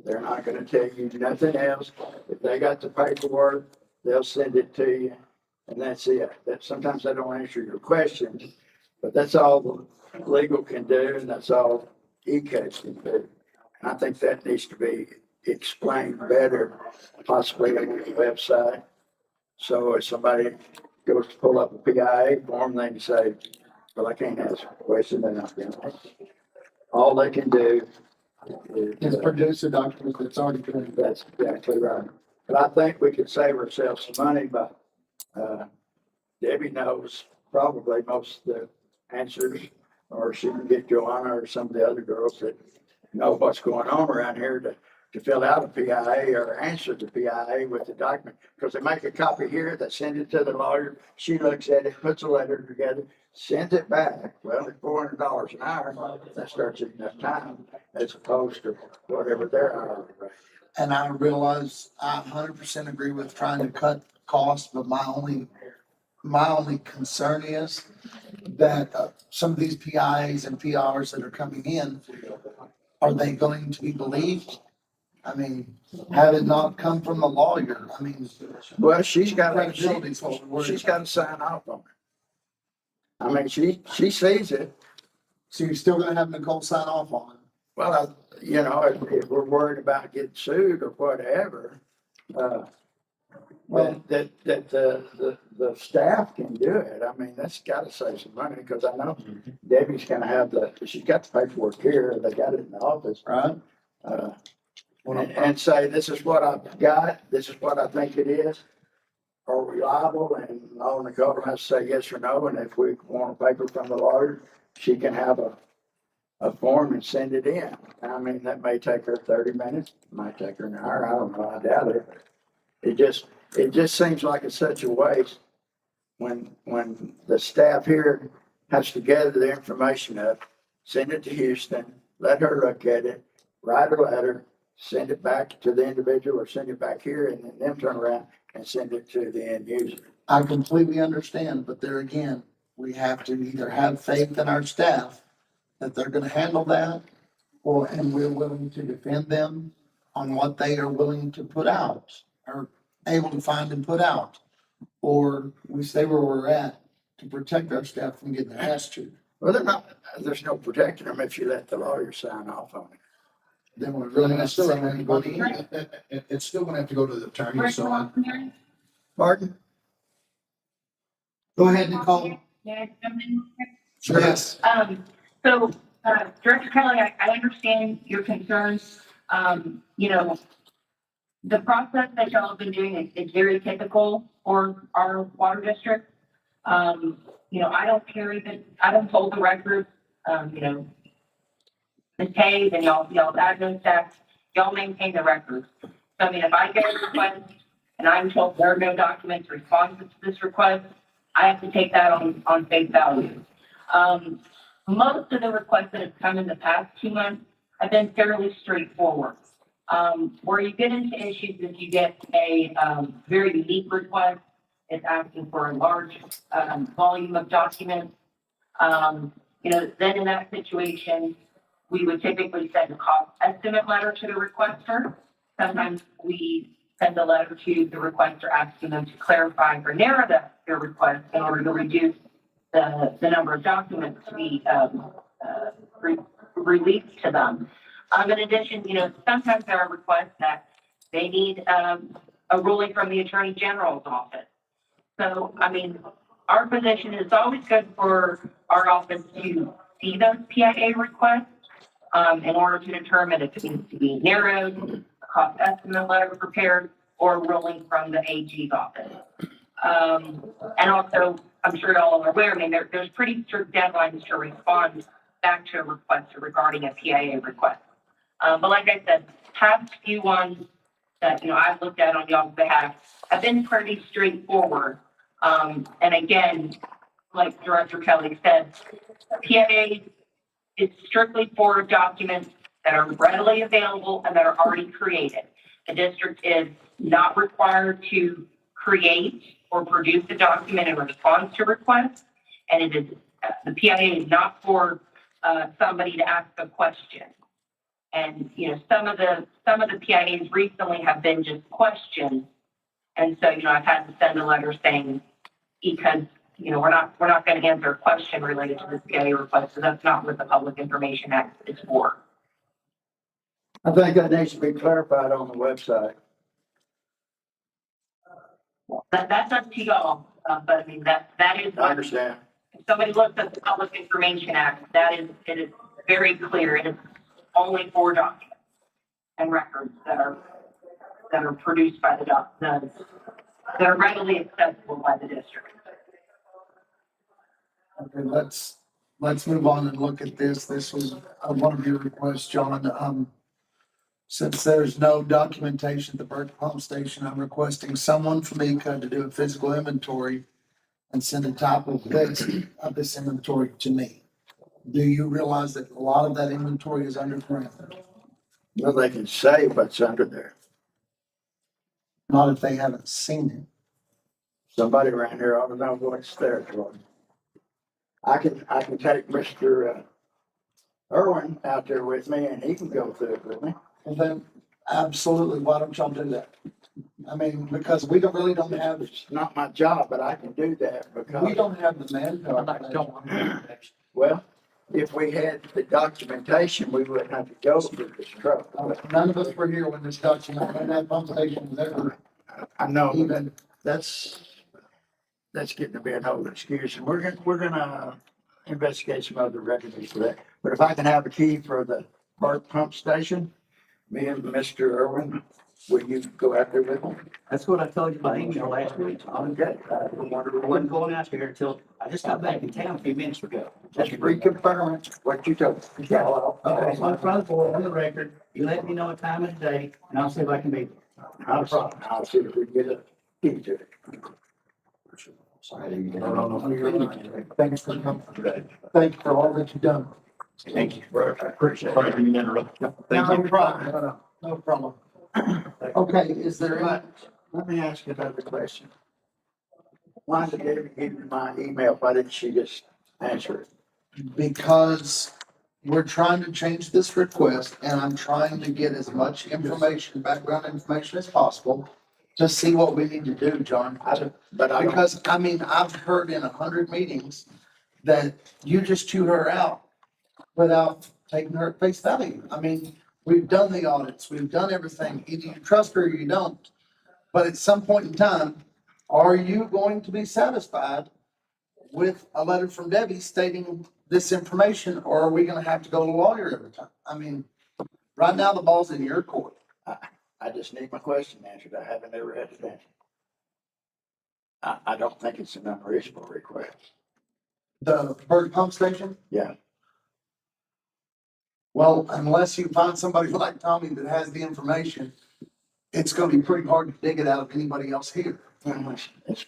They're not gonna tell you nothing else. If they got the paperwork, they'll send it to you, and that's it. That sometimes they don't answer your questions, but that's all the legal can do, and that's all ECUD can do. And I think that needs to be explained better, possibly on the website. So if somebody goes to pull up a PIA form, they can say, well, I can't answer a question, they're not gonna. All they can do Is produce a document that's already been. that's exactly right. But I think we could save ourselves some money by, Debbie knows probably most of the answers, or she can get Joanna or some of the other girls that know what's going on around here to fill out a PIA or answer the PIA with the document. Because they make a copy here, they send it to the lawyer, she looks at it, puts a letter together, sends it back. Well, at $400 an hour, that starts at enough time as opposed to whatever their hourly rate. And I realize I 100% agree with trying to cut costs, but my only concern is that some of these PIAs and PRs that are coming in, are they going to be believed? I mean, had it not come from the lawyer, I mean. Well, she's got Credibility is what we're worried she's about. got to sign off on it. I mean, she sees it. So you're still gonna have Nicole sign off on it? Well, if we're worried about getting sued or whatever, Well- that the staff can do it. I mean, that's gotta save some money, because I know Debbie's gonna have she's got the paperwork here, they got it in the office. Right. And say, this is what I've got, this is what I think it is. Are we liable? And all Nicole has to say yes or no, and if we want a paper from the lawyer, she can have a form and send it in. I mean, that may take her 30 minutes, might take her an hour, I don't know, I doubt it. It just seems like it's such a waste when the staff here has to gather the information up, send it to Houston, let her look at it, write a letter, send it back to the individual or send it back here, and then them turn around and send it to the end user. I completely understand, but there again, we have to either have faith in our staff that they're gonna handle that, and we're willing to defend them on what they are willing to put out, or able to find and put out. Or we stay where we're at to protect our staff from getting their ass chewed. Well, there's no protecting them if you let the lawyer sign off on it. Then we're really not It's still saving gonna have to go anybody to, either. it's still gonna have to go to the attorney, so I. Pardon? Go ahead, Nicole. Yes. So, Director Kelly, I understand your concerns. The process that y'all have been doing is very typical for our water district. I don't hold the records, the tape and y'all admin staff, y'all maintain the records. So, I mean, if I get a request and I'm told there are no documents responsive to this request, I have to take that on face value. Most of the requests that have come in the past 2 months have been fairly straightforward. Where you get into issues is you get a very unique request. It's asking for a large volume of documents. Then in that situation, we would typically send a cost estimate letter to the requester. Sometimes we send a letter to the requester asking them to clarify or narrow their request in order to reduce the number of documents to be released to them. In addition, sometimes there are requests that they need a ruling from the Attorney General's office. So, I mean, our position is always good for our office to see those PIA requests, in order to determine if it needs to be narrowed, a cost estimate letter prepared, or a ruling from the AG's office. And also, I'm sure y'all are aware, I mean, there's pretty strict deadlines to respond back to a request regarding a PIA request. But like I said, past few ones that, I've looked at on y'all's behalf have been pretty straightforward. And again, like Director Kelly said, PIA is strictly for documents that are readily available and that are already created. The district is not required to create or produce a document in response to requests. And it is, the PIA is not for somebody to ask a question. And, some of the PIAs recently have been just questions. And so, I've had to send a letter saying, because, we're not going to answer a question related to this PIA request. So that's not what the Public Information Act is for. I think that needs to be clarified on the website. That's up to y'all. But I mean, that is. I understand. If somebody looks at the Public Information Act, it is very clear. It is only for documents and records that are produced by that are readily accessible by the district. Okay, let's move on and look at this. This was one of your requests, John. Since there's no documentation at the Burke Pump Station, I'm requesting someone from ECUD to do a physical inventory and send a type of this inventory to me. Do you realize that a lot of that inventory is underground? Well, they can say what's under there. Not if they haven't seen it. Somebody around here ought to know what's there, Jordan. I can take Mr. Irwin out there with me and he can go through it with me. Well, then, absolutely, why don't y'all do that? I mean, because we really don't have, It's not my job, but I can do that because. we don't have the manpower. Well, if we had the documentation, we wouldn't have to go through this trouble. None of us were here when this document, when that pump station was ever I know, even. that's getting to be an old excuse, and we're gonna investigate some other records for that. But if I can have a key for the Burke Pump Station, me and Mr. Irwin, will you go out there with me? That's what I told you by email last week. Okay. I wasn't going out there until I just got back in town a few minutes ago. Just reconfirm what you told me. Yeah. Okay, so I'm front of the board on the record. You let me know a time and a day, and I'll see if I can be there. Not a problem. I'll see if we can get a key to it. No. Thanks for coming today. Thank you for all that you've done. Thank you. I appreciate it. Sorry, I didn't interrupt. No problem. No problem. Okay, is there any? Let me ask you another question. Why did Debbie give you my email? Why didn't she just answer it? Because we're trying to change this request and I'm trying to get as much information, background information as possible to see what we need to do, John. But I don't, Because, I mean, I've heard in 100 meetings that you just chew her out without taking her at face value. I mean, we've done the audits, we've done everything. Either you trust her or you don't. But at some point in time, are you going to be satisfied with a letter from Debbie stating this information, or are we gonna have to go to a lawyer every time? I mean, right now the ball's in your court. I just need my question answered. I haven't ever had it answered. I don't think it's an unreasonable request. The Bird Pump Station? Yeah. Well, unless you find somebody like Tommy that has the information, it's gonna be pretty hard to dig it out of anybody else here. It's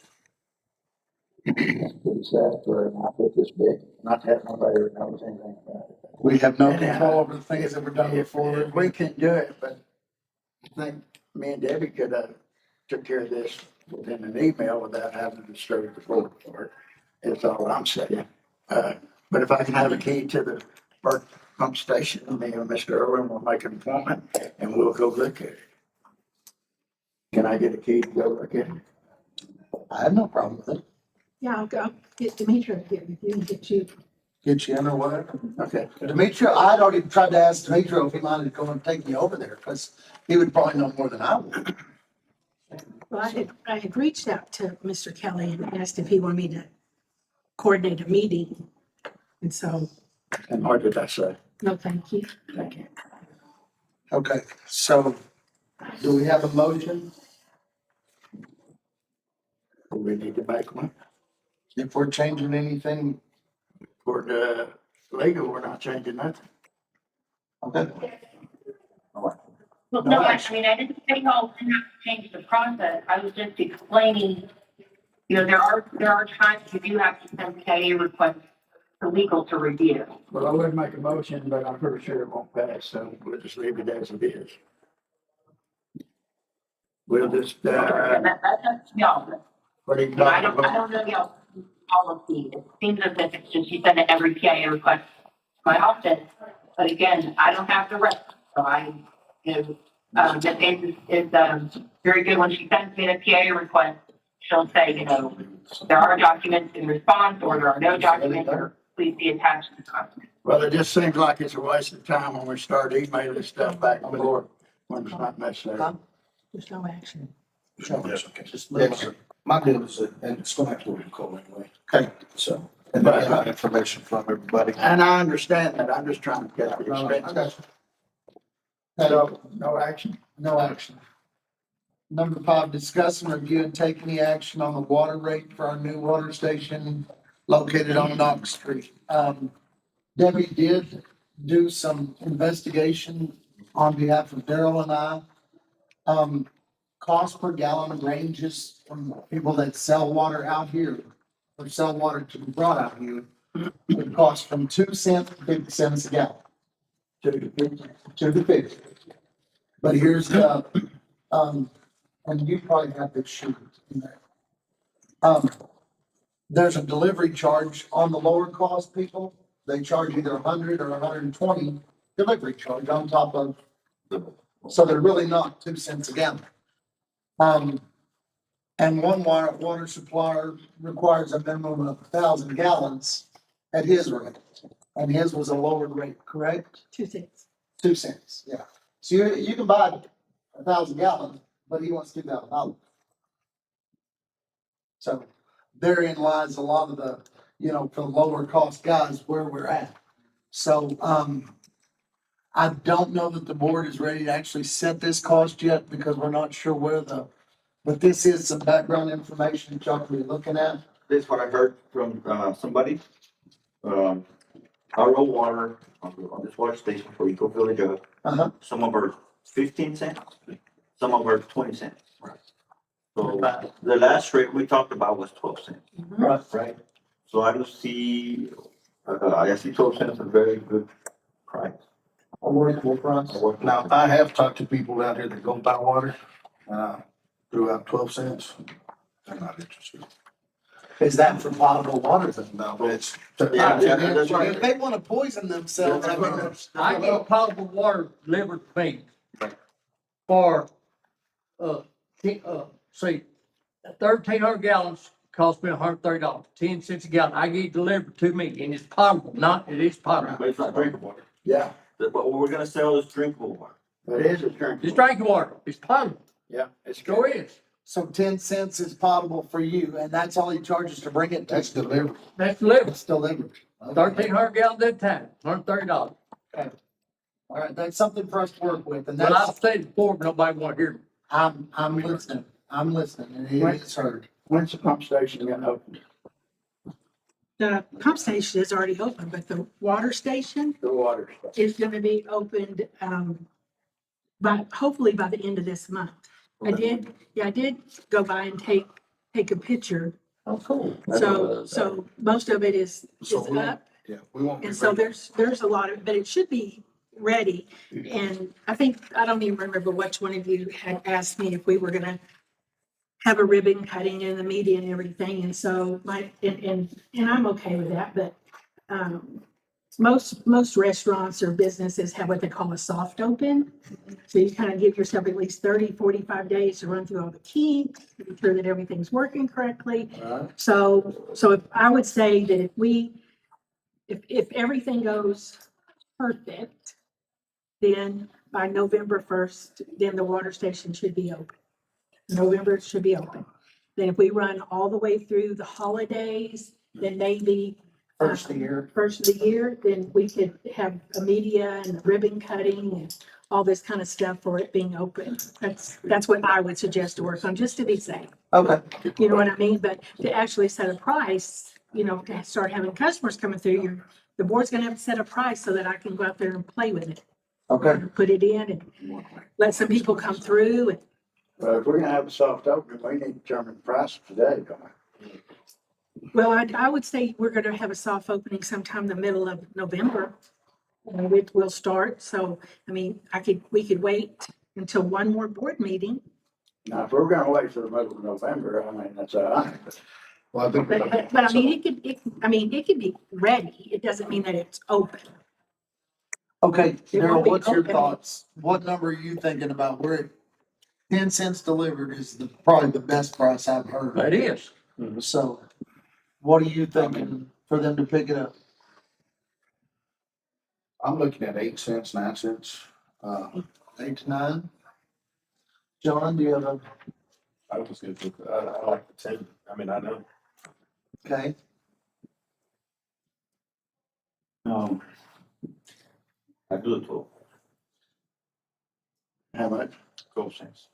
pretty sad for an outfit this big, not to have nobody who knows anything about it. We have no control over the things that were done before. If we can do it, but I think me and Debbie could have took care of this within an email without having to disturb the board for it. That's all I'm saying. But if I can have a key to the Burke Pump Station, me and Mr. Irwin will make an appointment and we'll go look at it. Can I get a key to go look at it? I have no problem with it. Yeah, I'll go get Demetra to get with you and get you. Get you in or whatever. Okay. Demetrio, I'd already tried to ask Demetrio if he minded going and take me over there, because he would probably know more than I would. Well, I had reached out to Mr. Kelly and asked if he wanted me to coordinate a meeting. And so, And what did I say? no, thank you. Thank you. Okay, so do we have a motion? Do we need to make one? If we're changing anything, For the legal, we're not changing nothing. okay, Well, no, I mean, I didn't say y'all didn't have to change the process. I was just explaining, you know, there are times you do have to send KA requests to legal to review. Well, I wouldn't make a motion, but I'm pretty sure it won't pass, so we'll just leave it as it is. We'll just, And that's up to y'all. what do you I talk don't about? know y'all's policy. It seems as if it's just you send it every PIA request quite often. But again, I don't have the rest, so I, you know, Ms. is very good when she sends me the PIA request. She'll say, you know, there are documents in response or there are no documents or please see attached to the document. Well, it just seems like it's a waste of time when we start emailing stuff back and forth when it's not necessary. There's no action. Yes, okay. Yes, my deal is that, and it's gonna have to be called anyway. okay. So, and I got information from everybody. And I understand that. I'm just trying to get No, I got it. you. So, no action? No action. Number 5, discuss and review and take any action on the water rate for our new water station located on Knox Street. Debbie did do some investigation on behalf of Daryl and I. Cost per gallon ranges from people that sell water out here or sell water to be brought out here. It costs from 2 cents to 50 cents a gallon. 2 to 50. But here's the, and you probably have this sheet in there. There's a delivery charge on the lower cost people. They charge either 100 or 120 delivery charge on top of, so they're really not 2 cents a gallon. And one water supplier requires a minimum of 1,000 gallons at his rate. And his was a lower rate, correct? 2 cents. 2 cents, yeah. So you can buy 1,000 gallons, but he wants $2,000. So therein lies a lot of the, you know, for the lower cost guys where we're at. So, I don't know that the board is ready to actually set this cost yet because we're not sure where but this is some background information that y'all can be looking at. This is what I heard from, somebody. Our raw water on this water station for Eco Village, Uh-huh. some of are 15 cents, some of are 20 cents. So the last rate we talked about was 12 cents. Right. So I don't see, I see 12 cents a very good price. A workable price. Now, I have talked to people out here that go buy water, threw out 12 cents. They're not interested. Is that for potable water then? No, but it's. Yeah, that's right. If they wanna poison themselves, I mean, I get potable water delivered to me for, say, 1,300 gallons cost me $130, 10 cents a gallon. I get it delivered to me and it's potable, it is potable. But it's not drinkable water. Yeah, But what we're gonna sell is drinkable water. it is a drink. It's drinking water. It's potable. Yeah, it's Sure good. is. so 10 cents is potable for you and that's all he charges to bring it to. That's delivered. That's delivered. It's delivered. 1,300 gallons at a time, $130. All right, that's something for us to work with and But I've that's, said before, but nobody want to hear me. I'm listening, and it is heard. When's the pump station gonna open? The pump station is already open, but the water station The water stuff. is gonna be opened, hopefully by the end of this month. I did go by and take a picture. Oh, cool. So most of it is up. Yeah, we won't. be And so ready. there's a lot of, but it should be ready. And I don't even remember which one of you had asked me if we were gonna have a ribbon cutting in the media and everything. And so and I'm okay with that, but, most restaurants or businesses have what they call a soft open. So you kind of give yourself at least 30, 45 days to run through all the kinks, make sure that everything's working correctly. So if I would say that if everything goes perfect, then by November 1st, then the water station should be open. November it should be open. Then if we run all the way through the holidays then maybe First of the year. first of the year, then we could have a media and ribbon cutting and all this kind of stuff for it being open. That's what I would suggest to work on, just to be safe. Okay. You know what I mean? But to actually set a price, you know, to start having customers coming through, the board's gonna have to set a price so that I can go out there and play with it. Okay. Put it in and let some people come through and Well, if we're gonna have a soft opening, we need to determine the price today, don't we? well, I would say we're gonna have a soft opening sometime in the middle of November. And it will start, so, I mean, we could wait until one more board meeting. Now, if we're gonna wait for the middle of November, I mean, that's all right. Well, I think. But I mean, it could be ready, it doesn't mean that it's open. Okay, It Daryl, won't be what's your open. thoughts? What number are you thinking about? Where 10 cents delivered is probably the best price I've heard. It is. So what are you thinking for them to pick it up? I'm looking at 8 cents, 9 cents. 8 to 9? John, do you have a, I was good with, I like the 10. I mean, I know. okay, I do the 12. How much? 12 cents.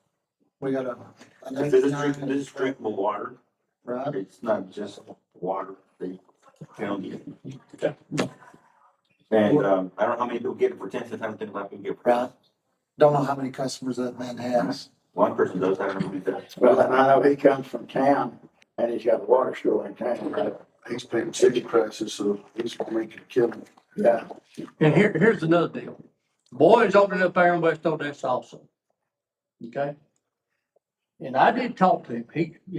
we got This is drinkable water. right? It's not just water, they pound it. And, I don't know how many people get it for 10 cents, I don't think I can get it. Right. Don't know how many customers that man has. One person does, I don't know who does. Well, and I know he comes from town and he's got a water store in town, right? He's paying city prices, so he's gonna make it kill him. Yeah. And here's another deal. Boys opening up there in West Odessa also. Okay? And I did talk to him.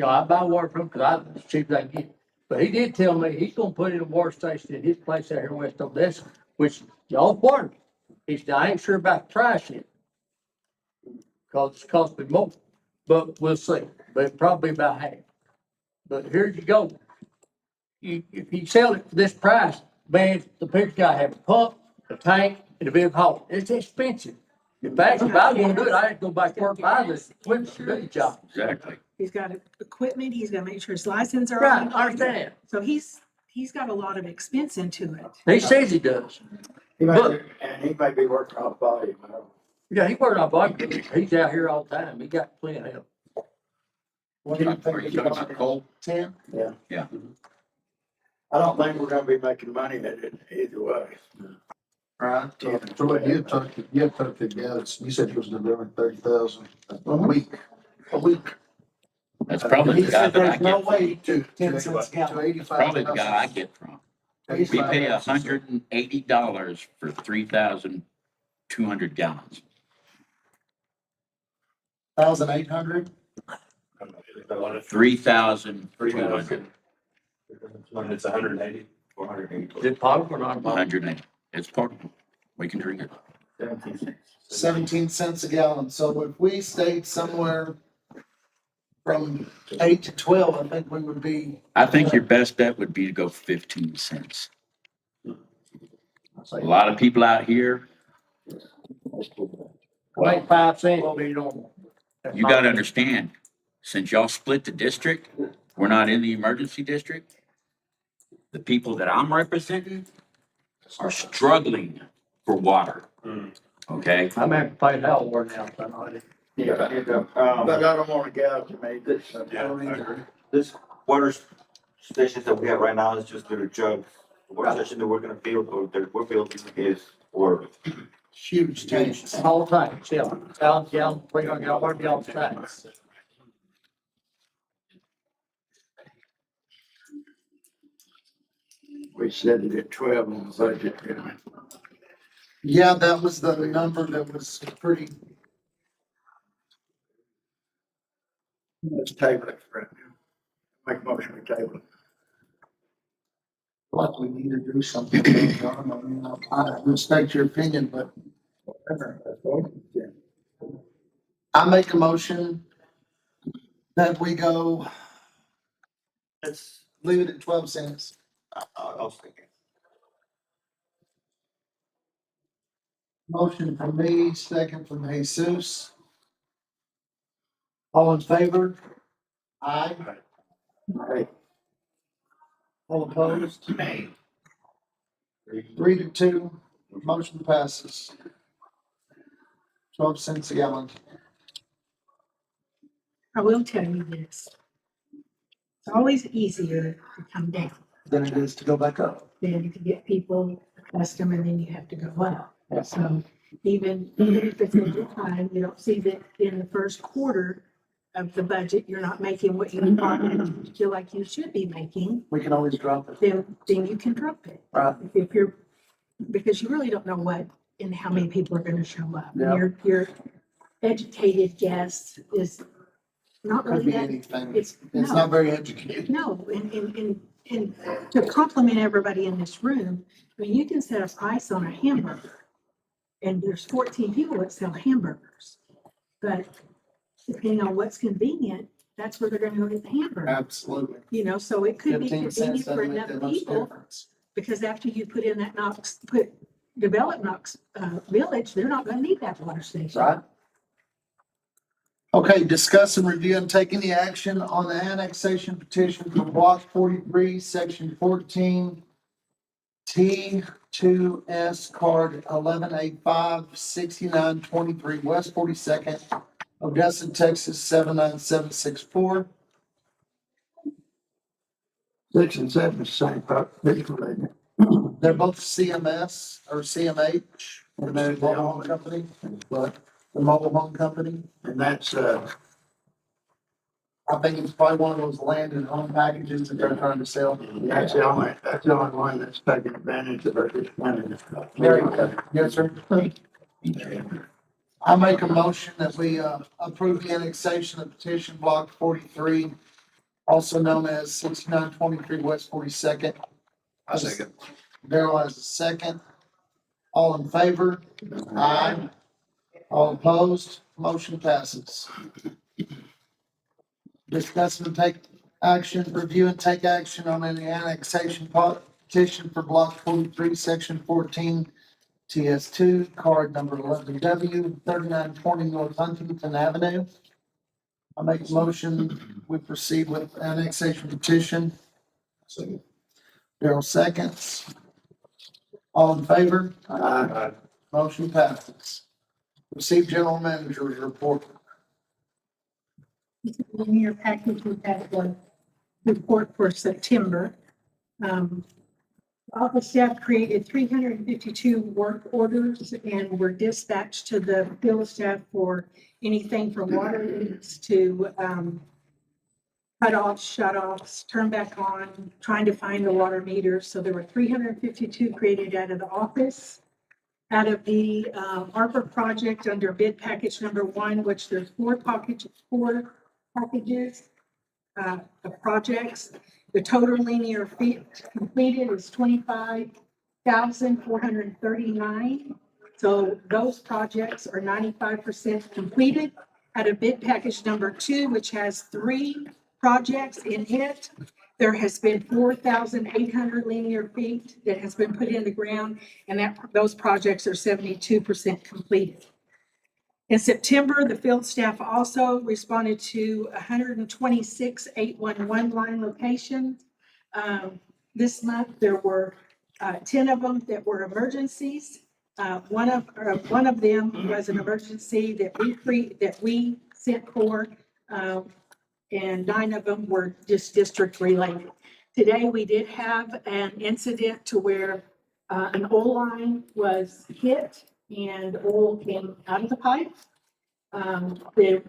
I buy water from him because it's cheap as I can get it. But he did tell me he's gonna put in a water station at his place out here in West Odessa, which y'all part of it. He said, I ain't sure about the price yet. Cause it's cost me more, but we'll see. But it'll probably be about half. But here you go. If you sell it for this price, man, the picture gotta have a pump, a tank, and a big haul. It's expensive. In fact, if I was gonna do it, I had to go back to work, buy this equipment to do the job. Exactly. He's got equipment, he's gotta make sure his license are Right, on. I understand. So he's got a lot of expense into it. He says he does. He may, Look. and he may be working off volume, you know. Yeah, he worked on bike. He's out here all the time. He got plenty of help. What do you Are think? you talking about coal? 10? I don't think we're gonna be making money at it either way. Right. So what you talked to Gallus, you said he was delivering 30,000 a week. A week. That's probably He the guy said that I there's no get, way to 10 cents a To gallon. 85. probably the guy I get from. We pay $180 for 3,200 gallons. 1,800? 3,200, It's 180. 480. Is it potable or not potable? 180. It's portable. We can drink it. 17 cents. 17 cents a gallon. So if we stayed somewhere from 8 to 12, I think we would be. I think your best bet would be to go 15 cents. A lot of people out here, Like 5 cents will be normal. That's you my- gotta understand, since y'all split the district, we're not in the emergency district. The people that I'm representing are struggling for water. Okay? I'm having to pay hell more now. So I know it. But I don't wanna gouge him either. This water stations that we have right now is just little jugs. The water station that we're gonna build, or that we're building is for Huge tanks. All the time, yeah. Gallon, 300 gallon, whatever y'all say. We set it at 12 on the budget, you know. Yeah, that was the number that was pretty, Let's table it for right now. Make a motion to table it. like we need to do something. John. I mean, I respect your opinion, but I make a motion that we go, Let's, leave it at 12 cents. I'll second. Motion from me, second from Jesus. All in favor? Aye. Hey, All opposed? 3-2, motion passes. 12 cents a gallon. I will tell you this. It's always easier to come down Than it is to go back up. than to get people accustomed and then you have to go up. Yeah. So even if it's a good time, you don't see that in the first quarter of the budget, you're not making what you feel like you should be making, We can always drop it. then you can drop it. Right. If you're, because you really don't know what and how many people are gonna show up. Yeah. Your educated guess is not Could really be that. anything. It's, It's no. not very educated. No, and to compliment everybody in this room, I mean, you can set a price on a hamburger. And there's 14 people that sell hamburgers. But depending on what's convenient, that's where they're gonna go get the hamburger. Absolutely. You know, so it could be 15 cents convenient for doesn't make enough that much people, difference. because after you put in that develop Knox, village, they're not gonna need that water station. Right? Okay, discuss and review and take any action on the annexation petition for block 43, section 14, T2S card 1185-6923, West 42nd, Odessa, Texas 79764. 6 and 7 is the same people, ain't it? They're both CMS or CMH, and they're the mobile home company, But, the mobile home company. and that's, I think it's probably one of those land and home packages that they're trying to sell. that's the only one that's taking advantage of it, this money. Very good. Yes, sir. I make a motion that we approve the annexation of petition block 43, also known as 6923 West 42nd. I second. Darrell has a second. All in favor? Aye. All opposed? Motion passes. Discuss and take action, review and take action on any annexation petition for block 43, section 14, TS2, card number 11W, 3920 North Huntington Avenue. I make a motion, we proceed with annexation petition. Darrell seconds. All in favor? Motion passes. Receive general manager's report. In your package, we have the report for September. Office staff created 352 work orders and were dispatched to the field staff for anything from water leaks to cut-offs, shut-offs, turn back on, trying to find the water meters. So there were 352 created out of the office. Out of the ARPA project under bid package number 1, which there's four packages of projects. The total linear feet completed is 25,439. So those projects are 95% completed. Out of bid package number 2, which has 3 projects in it, there has been 4,800 linear feet that has been put in the ground, and those projects are 72% completed. In September, the field staff also responded to 126 811 line locations. This month, there were 10 of them that were emergencies. One of them was an emergency that we sent for, and 9 of them were just district related. Today, we did have an incident to where an oil line was hit and oil came out of the pipe. The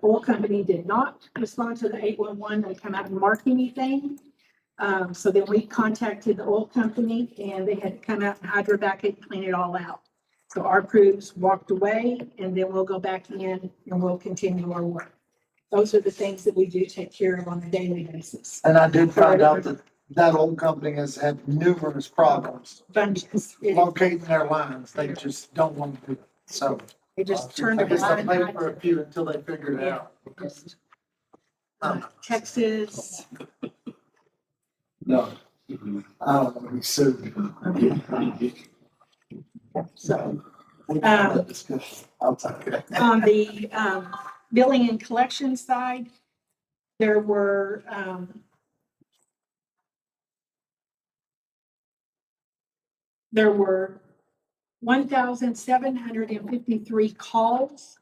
oil company did not respond to the 811 and come out and mark anything. So then we contacted the oil company and they had to come out and hydrovac it and clean it all out. So our crews walked away and then we'll go back in and we'll continue our work. Those are the things that we do take care of on a daily basis. And I did find out that that old company has had numerous problems Bunches. locating their lines. They just don't want to do it. So They just turned I the guess they'll line pay on. for a few until they figure it out. Just, Texas. No. I don't want to be sued. So, I'll take it. on the billing and collection side, there were There were 1,753 calls.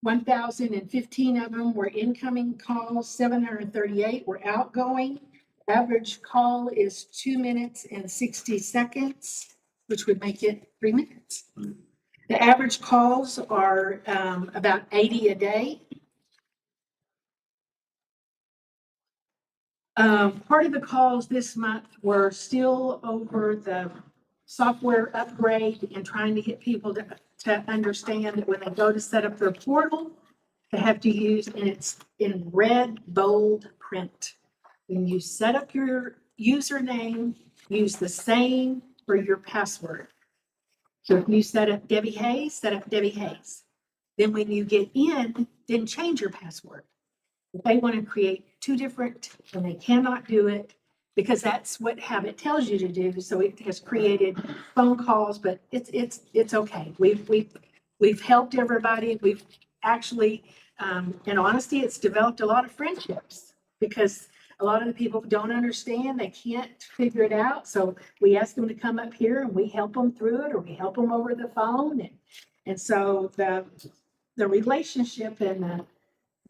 1,015 of them were incoming calls, 738 were outgoing. Average call is 2 minutes and 60 seconds, which would make it 3 minutes. The average calls are about 80 a day. Part of the calls this month were still over the software upgrade and trying to get people to understand that when they go to set up their portal, they have to use, and it's in red, bold print. When you set up your username, use the same for your password. So if you set up Debbie Hayes, set up Debbie Hayes. Then when you get in, then change your password. If they want to create two different, and they cannot do it because that's what Habit tells you to do. So it has created phone calls, but it's okay. We've helped everybody. We've actually, in honesty, it's developed a lot of friendships because a lot of the people don't understand, they can't figure it out. So we ask them to come up here and we help them through it, or we help them over the phone. And so the relationship and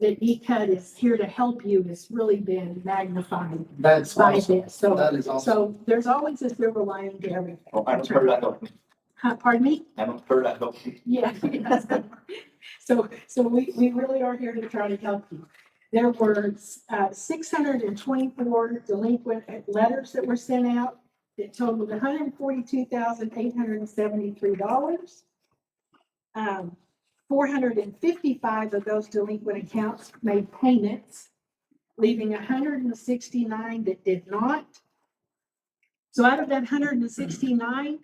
that ECUD is here to help you has really been magnified That's by awesome. this. So, That is awesome. so there's always a silver lining to everything. Oh, I don't heard that though. Pardon me? I don't heard that though. Yeah. So we really are here to try to help you. There were 624 delinquent letters that were sent out. It totaled $142,873. 455 of those delinquent accounts made payments, leaving 169 that did not. So out of that 169,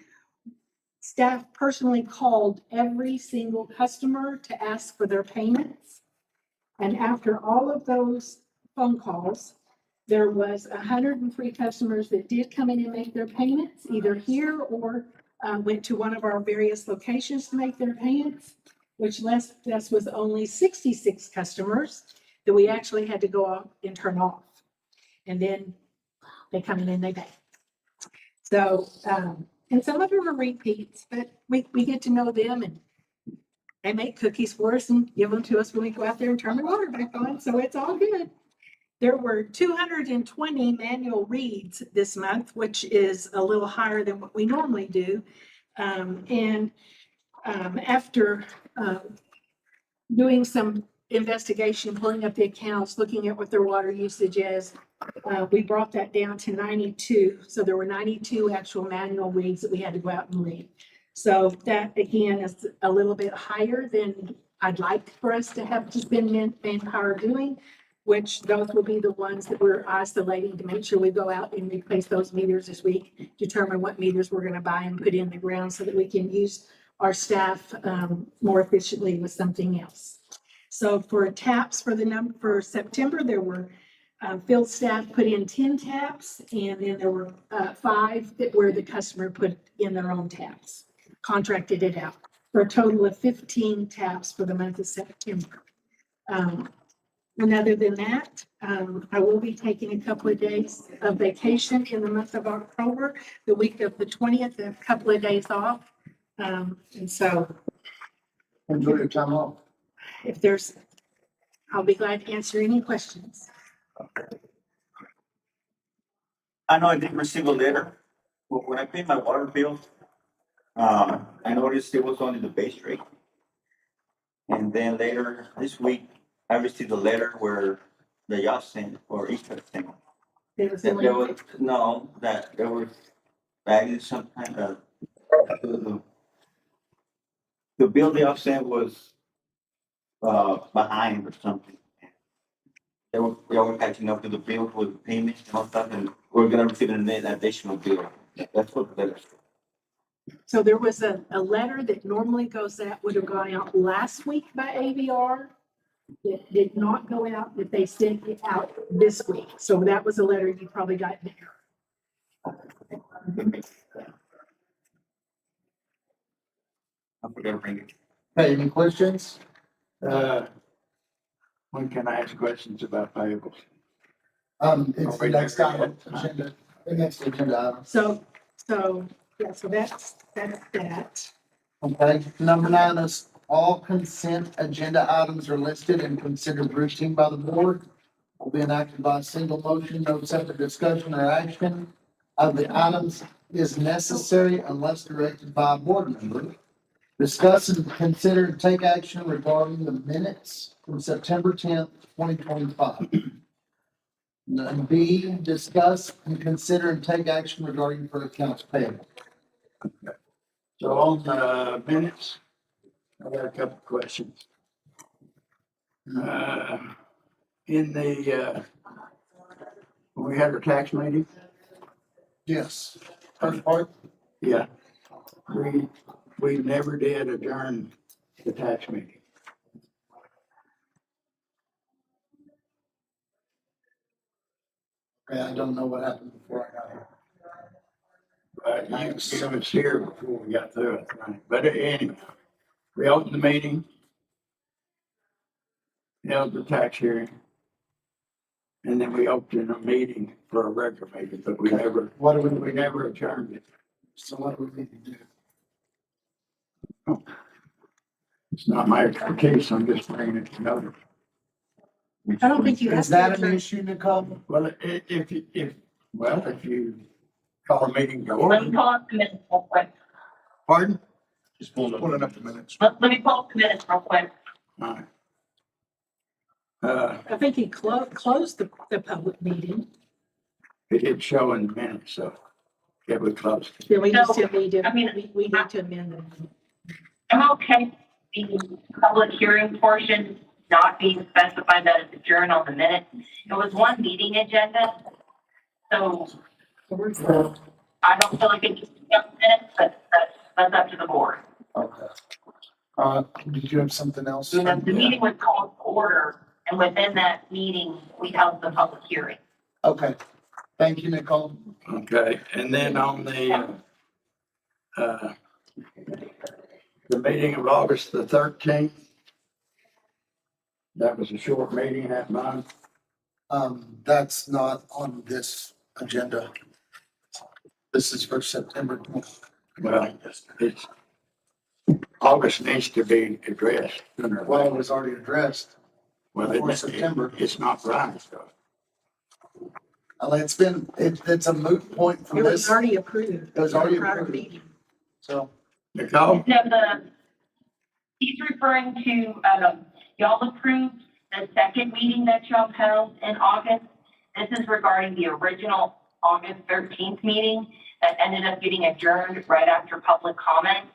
staff personally called every single customer to ask for their payments. And after all of those phone calls, there was 103 customers that did come in and make their payments, either here or went to one of our various locations to make their payments, which left us with only 66 customers that we actually had to go out and turn off. And then they come in and they pay. So, and some of them are repeats, but we get to know them and they make cookies for us and give them to us when we go out there and turn the water back on. So it's all good. There were 220 manual reads this month, which is a little higher than what we normally do. After doing some investigation, pulling up the accounts, looking at what their water usage is, we brought that down to 92. So there were 92 actual manual reads that we had to go out and read. So that again is a little bit higher than I'd like for us to have to spend manpower doing, which those will be the ones that we're isolating to make sure we go out and replace those meters as we determine what meters we're going to buy and put in the ground so that we can use our staff more efficiently with something else. So for taps for September, there were field staff put in 10 taps, and then there were 5 that where the customer put in their own taps, contracted it out, for a total of 15 taps for the month of September. And other than that, I will be taking a couple of days of vacation in the month of October, the week of the 20th, a couple of days off. And so Enjoy your time off. if there's, I'll be glad to answer any questions. I know I didn't receive a letter, but when I paid my water bill, I noticed it was only the base rate. And then later this week, I received a letter where the y'all sent or ECUD sent. There was That there only, was, no, that there was added some kind of, the bill they all sent was, behind or something. They were catching up to the bill with the payments and all stuff, and we're gonna receive an additional bill. That's what the letter said. so there was a letter that normally goes out, would have gone out last week by AVR. It did not go out, but they sent it out this week. So that was a letter you probably got in error. I forgot to bring it. Hey, any questions? When can I ask questions about payables? It's the next item, agenda, the next agenda item. So Yeah, so that's that. Okay, number 9 is all consent agenda items are listed and considered routine by the board. Will be enacted by a single motion, no separate discussion or action of the items is necessary unless directed by a board member. Discuss and consider and take action regarding the minutes from September 10th, 2025. And B, discuss and consider and take action regarding for accounts payable. So on the minutes, I got a couple of questions. In the, when we had our tax meeting, Yes. First part? yeah, we never did adjourn the tax meeting. Okay, I don't know what happened before I got here. You was here before we got through it, right? But anyway, we opened the meeting, held the tax hearing, and then we opened a meeting for a regular meeting, but we never, What do we never adjourned it. so what do we need to do? It's not my expertise, I'm just bringing it to notice. I don't think you have Is to that an adjourn. issue, Nicole? Well, if you call a meeting to Let me order, pull up the minutes real quick. pardon? Just pulling Pulling up the minutes. Let me pull up the minutes real quick. All right. I think he closed the public meeting. It did show in the minutes, so, yeah, we closed it. Then we No, still need to, I mean- we need to amend them. I'm okay with the public hearing portion not being specified that it's adjourned on the minute. It was one meeting agenda, so I don't feel like it needs to be on the minutes, but that's up to the board. Okay. Did you have something else? You know, the meeting was called to order, and within that meeting, we held the public hearing. Okay. Thank you, Nicole. Okay, and then on the meeting of August the 13th, that was a short meeting that month. That's not on this agenda. This is for September. Well, it's, August needs to be addressed sooner or Well, it later. was already addressed. Well, before it- September. It's not right, so. It's a moot point from It was this. already approved. It was already Prior approved. meeting. So, Nicole? No, he's referring to, y'all approved the second meeting that y'all held in August. This is regarding the original August 13th meeting that ended up getting adjourned right after public comment.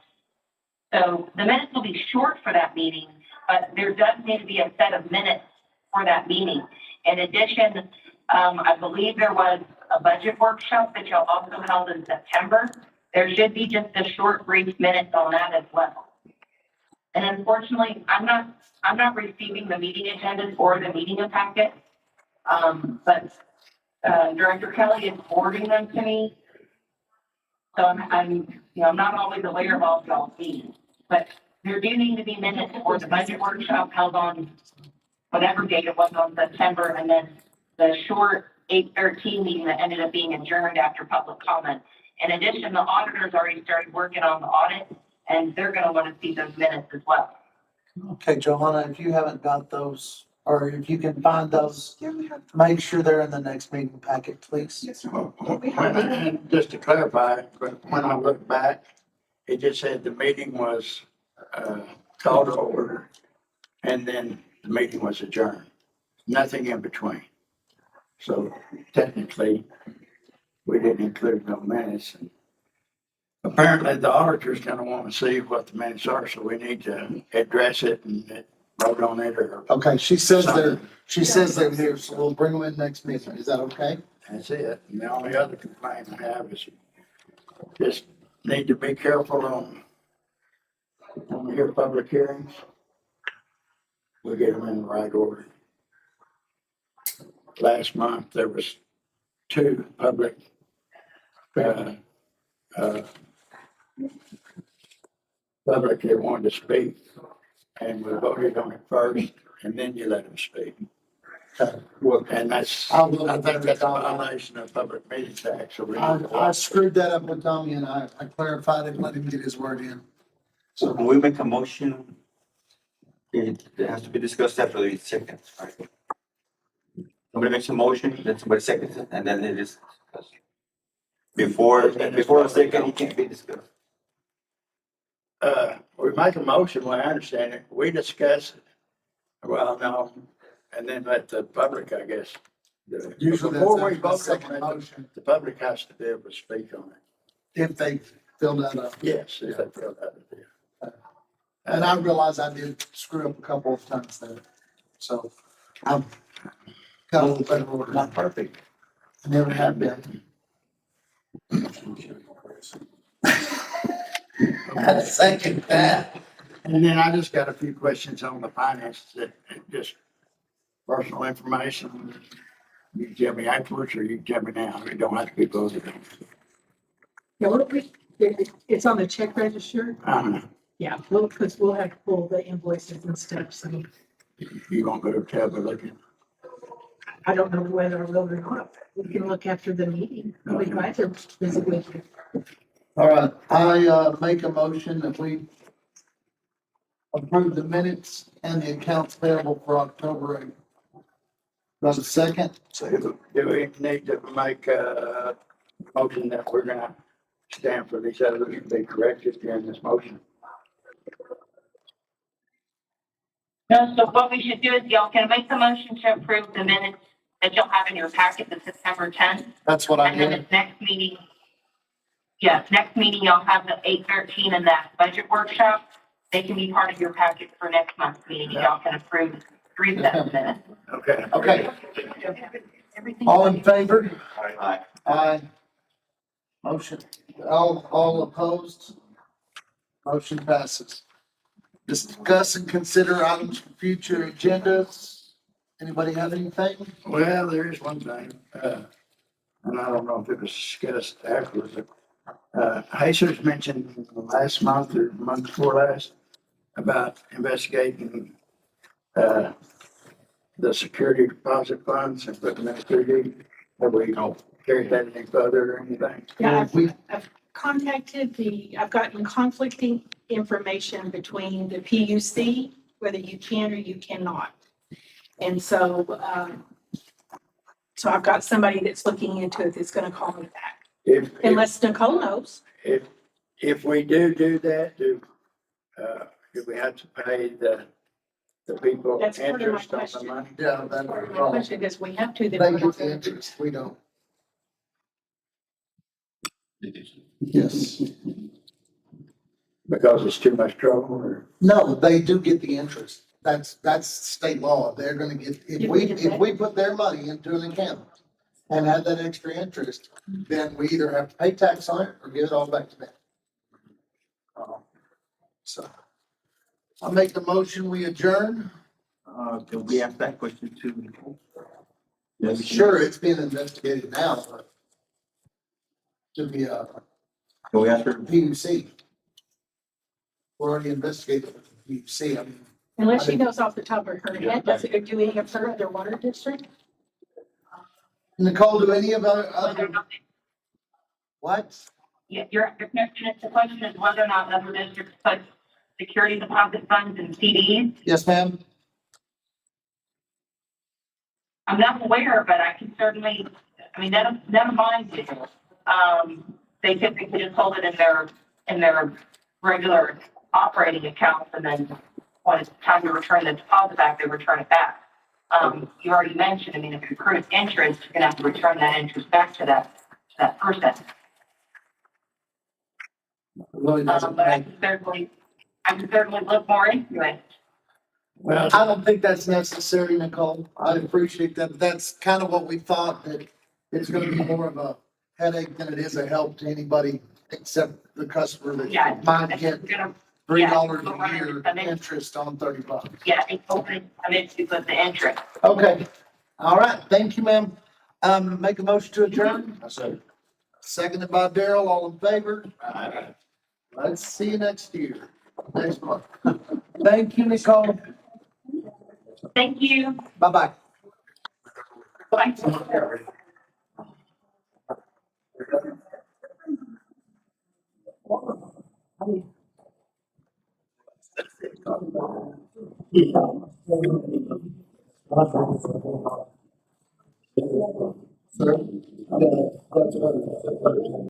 So the minutes will be short for that meeting, but there does need to be a set of minutes for that meeting. In addition, I believe there was a budget workshop that y'all also held in September. There should be just a short brief minutes on that as well. And unfortunately, I'm not receiving the meeting agendas or the meeting packet. But Director Kelly is forwarding them to me. So I'm not always aware of all of y'all's meetings, but there do need to be minutes for the budget workshop held on whatever date it was on September, and then the short 8/13 meeting that ended up being adjourned after public comment. In addition, the auditors already started working on the audit, and they're gonna wanna see those minutes as well. okay, Johanna, if you haven't got those, or if you can find those, make sure they're in the next meeting packet, please. Just to clarify, when I look back, it just said the meeting was, called to order, and then the meeting was adjourned. Nothing in between. So technically, we didn't include no minutes. Apparently, the auditor's gonna wanna see what the minutes are, so we need to address it and vote on it, or Okay, she says they're here, so we'll bring them in next meeting. Is that okay? that's it. And the only other complaint I have is just need to be careful on your public hearings. We get them in the right order. Last month, there was 2 public, public that wanted to speak, and we voted on it first, and then you let them speak. Well, and that's, I will- I think that's a violation of public meeting tax. So we need to- I screwed that up with Tommy and I clarified it and let him get his word in. So when we make a motion, it has to be discussed after the second, right? Somebody makes a motion, then somebody seconds it, and then it is discussed. Before a second, it can't be discussed. We make a motion, well, I understand it, we discuss it. Well, no, and then let the public, I guess. Usually Before we that's a vote second on it, motion, the public has to be able to speak on it. if they fill that up. Yes, if they feel that. And I realize I did screw up a couple of times there. So I'm got a little better order. Not perfect. I never have been. I second that. And then I just got a few questions on the finances that just personal information. You can tell me afterwards or you can tell me now. It don't have to be voted on. Yeah, it's on the check register. Yeah, because we'll have to pull the invoices and stuff, so You gonna go to tell me looking? I don't know whether I will or not. We can look after the meeting. I'll be glad to visit with you. All right, I make a motion that we approve the minutes and the accounts payable for October 8th. That's a second. So do we need to make a motion that we're gonna stand for these others to be corrected in this motion? No, so what we should do is y'all can make the motion to approve the minutes that you'll have in your packet, the September 10th. That's what I And then did. at next meeting, next meeting, y'all have the 8/13 and that budget workshop. They can be part of your packet for next month's meeting. Y'all can approve 3 sets of minutes. Okay. Okay, Everything. all in favor? Aye. Aye. Motion, all opposed? Motion passes. Discuss and consider items for future agendas. Anybody have anything? Well, there is one thing, and I don't know if it was discussed afterwards, but, Jesus mentioned last month or month before last about investigating, the security deposit funds and putting them through the, have we carried that any further or anything? Yeah, We- I've contacted I've gotten conflicting information between the PUC, whether you can or you cannot. And so, so I've got somebody that's looking into it that's gonna call me back, If, unless Nicole knows. if we do that, do we have to pay the people That's part of my interest on the question. money? Yeah, that's Part of the my problem. question is, we have to, They then. get the interest, we don't. Yes. Because it's too much trouble or? No, they do get the interest. That's state law. They're gonna get, if we put their money into an account and have that extra interest, then we either have to pay tax on it or give it all back to them. So I'll make the motion, we adjourn. Can we ask that question too, Nicole? Yes. Sure, it's being investigated now, but to be a Can we ask her? PUC. We're already investigating the PUC. I mean, Unless she knows off the top of her head, does it do any of her other water district? Nicole, do any of our other, what? Yeah, your question is, the question is whether or not other districts put security deposit funds and CDs. Yes, ma'am? I'm not aware, but I can certainly, I mean, none of mine do. They typically just hold it in their regular operating accounts, and then when it's time to return the deposit back, they return it back. You already mentioned, I mean, if you accrue interest, you're gonna have to return that interest back to that person. Really doesn't But make. I can certainly look more into it. Well, I don't think that's necessary, Nicole. I appreciate that. But that's kind of what we thought, that it's gonna be more of a headache than it is a help to anybody except the customer Yeah. that might get It's gonna, $3 Yeah. a year interest on $30. yeah, it's open, I mean, to put the interest. Okay. All right. Thank you, ma'am. Make a motion to adjourn. I said, Seconded by Daryl. All in favor? Let's see you next year, next month. Thank you, Nicole. Thank you. Bye-bye.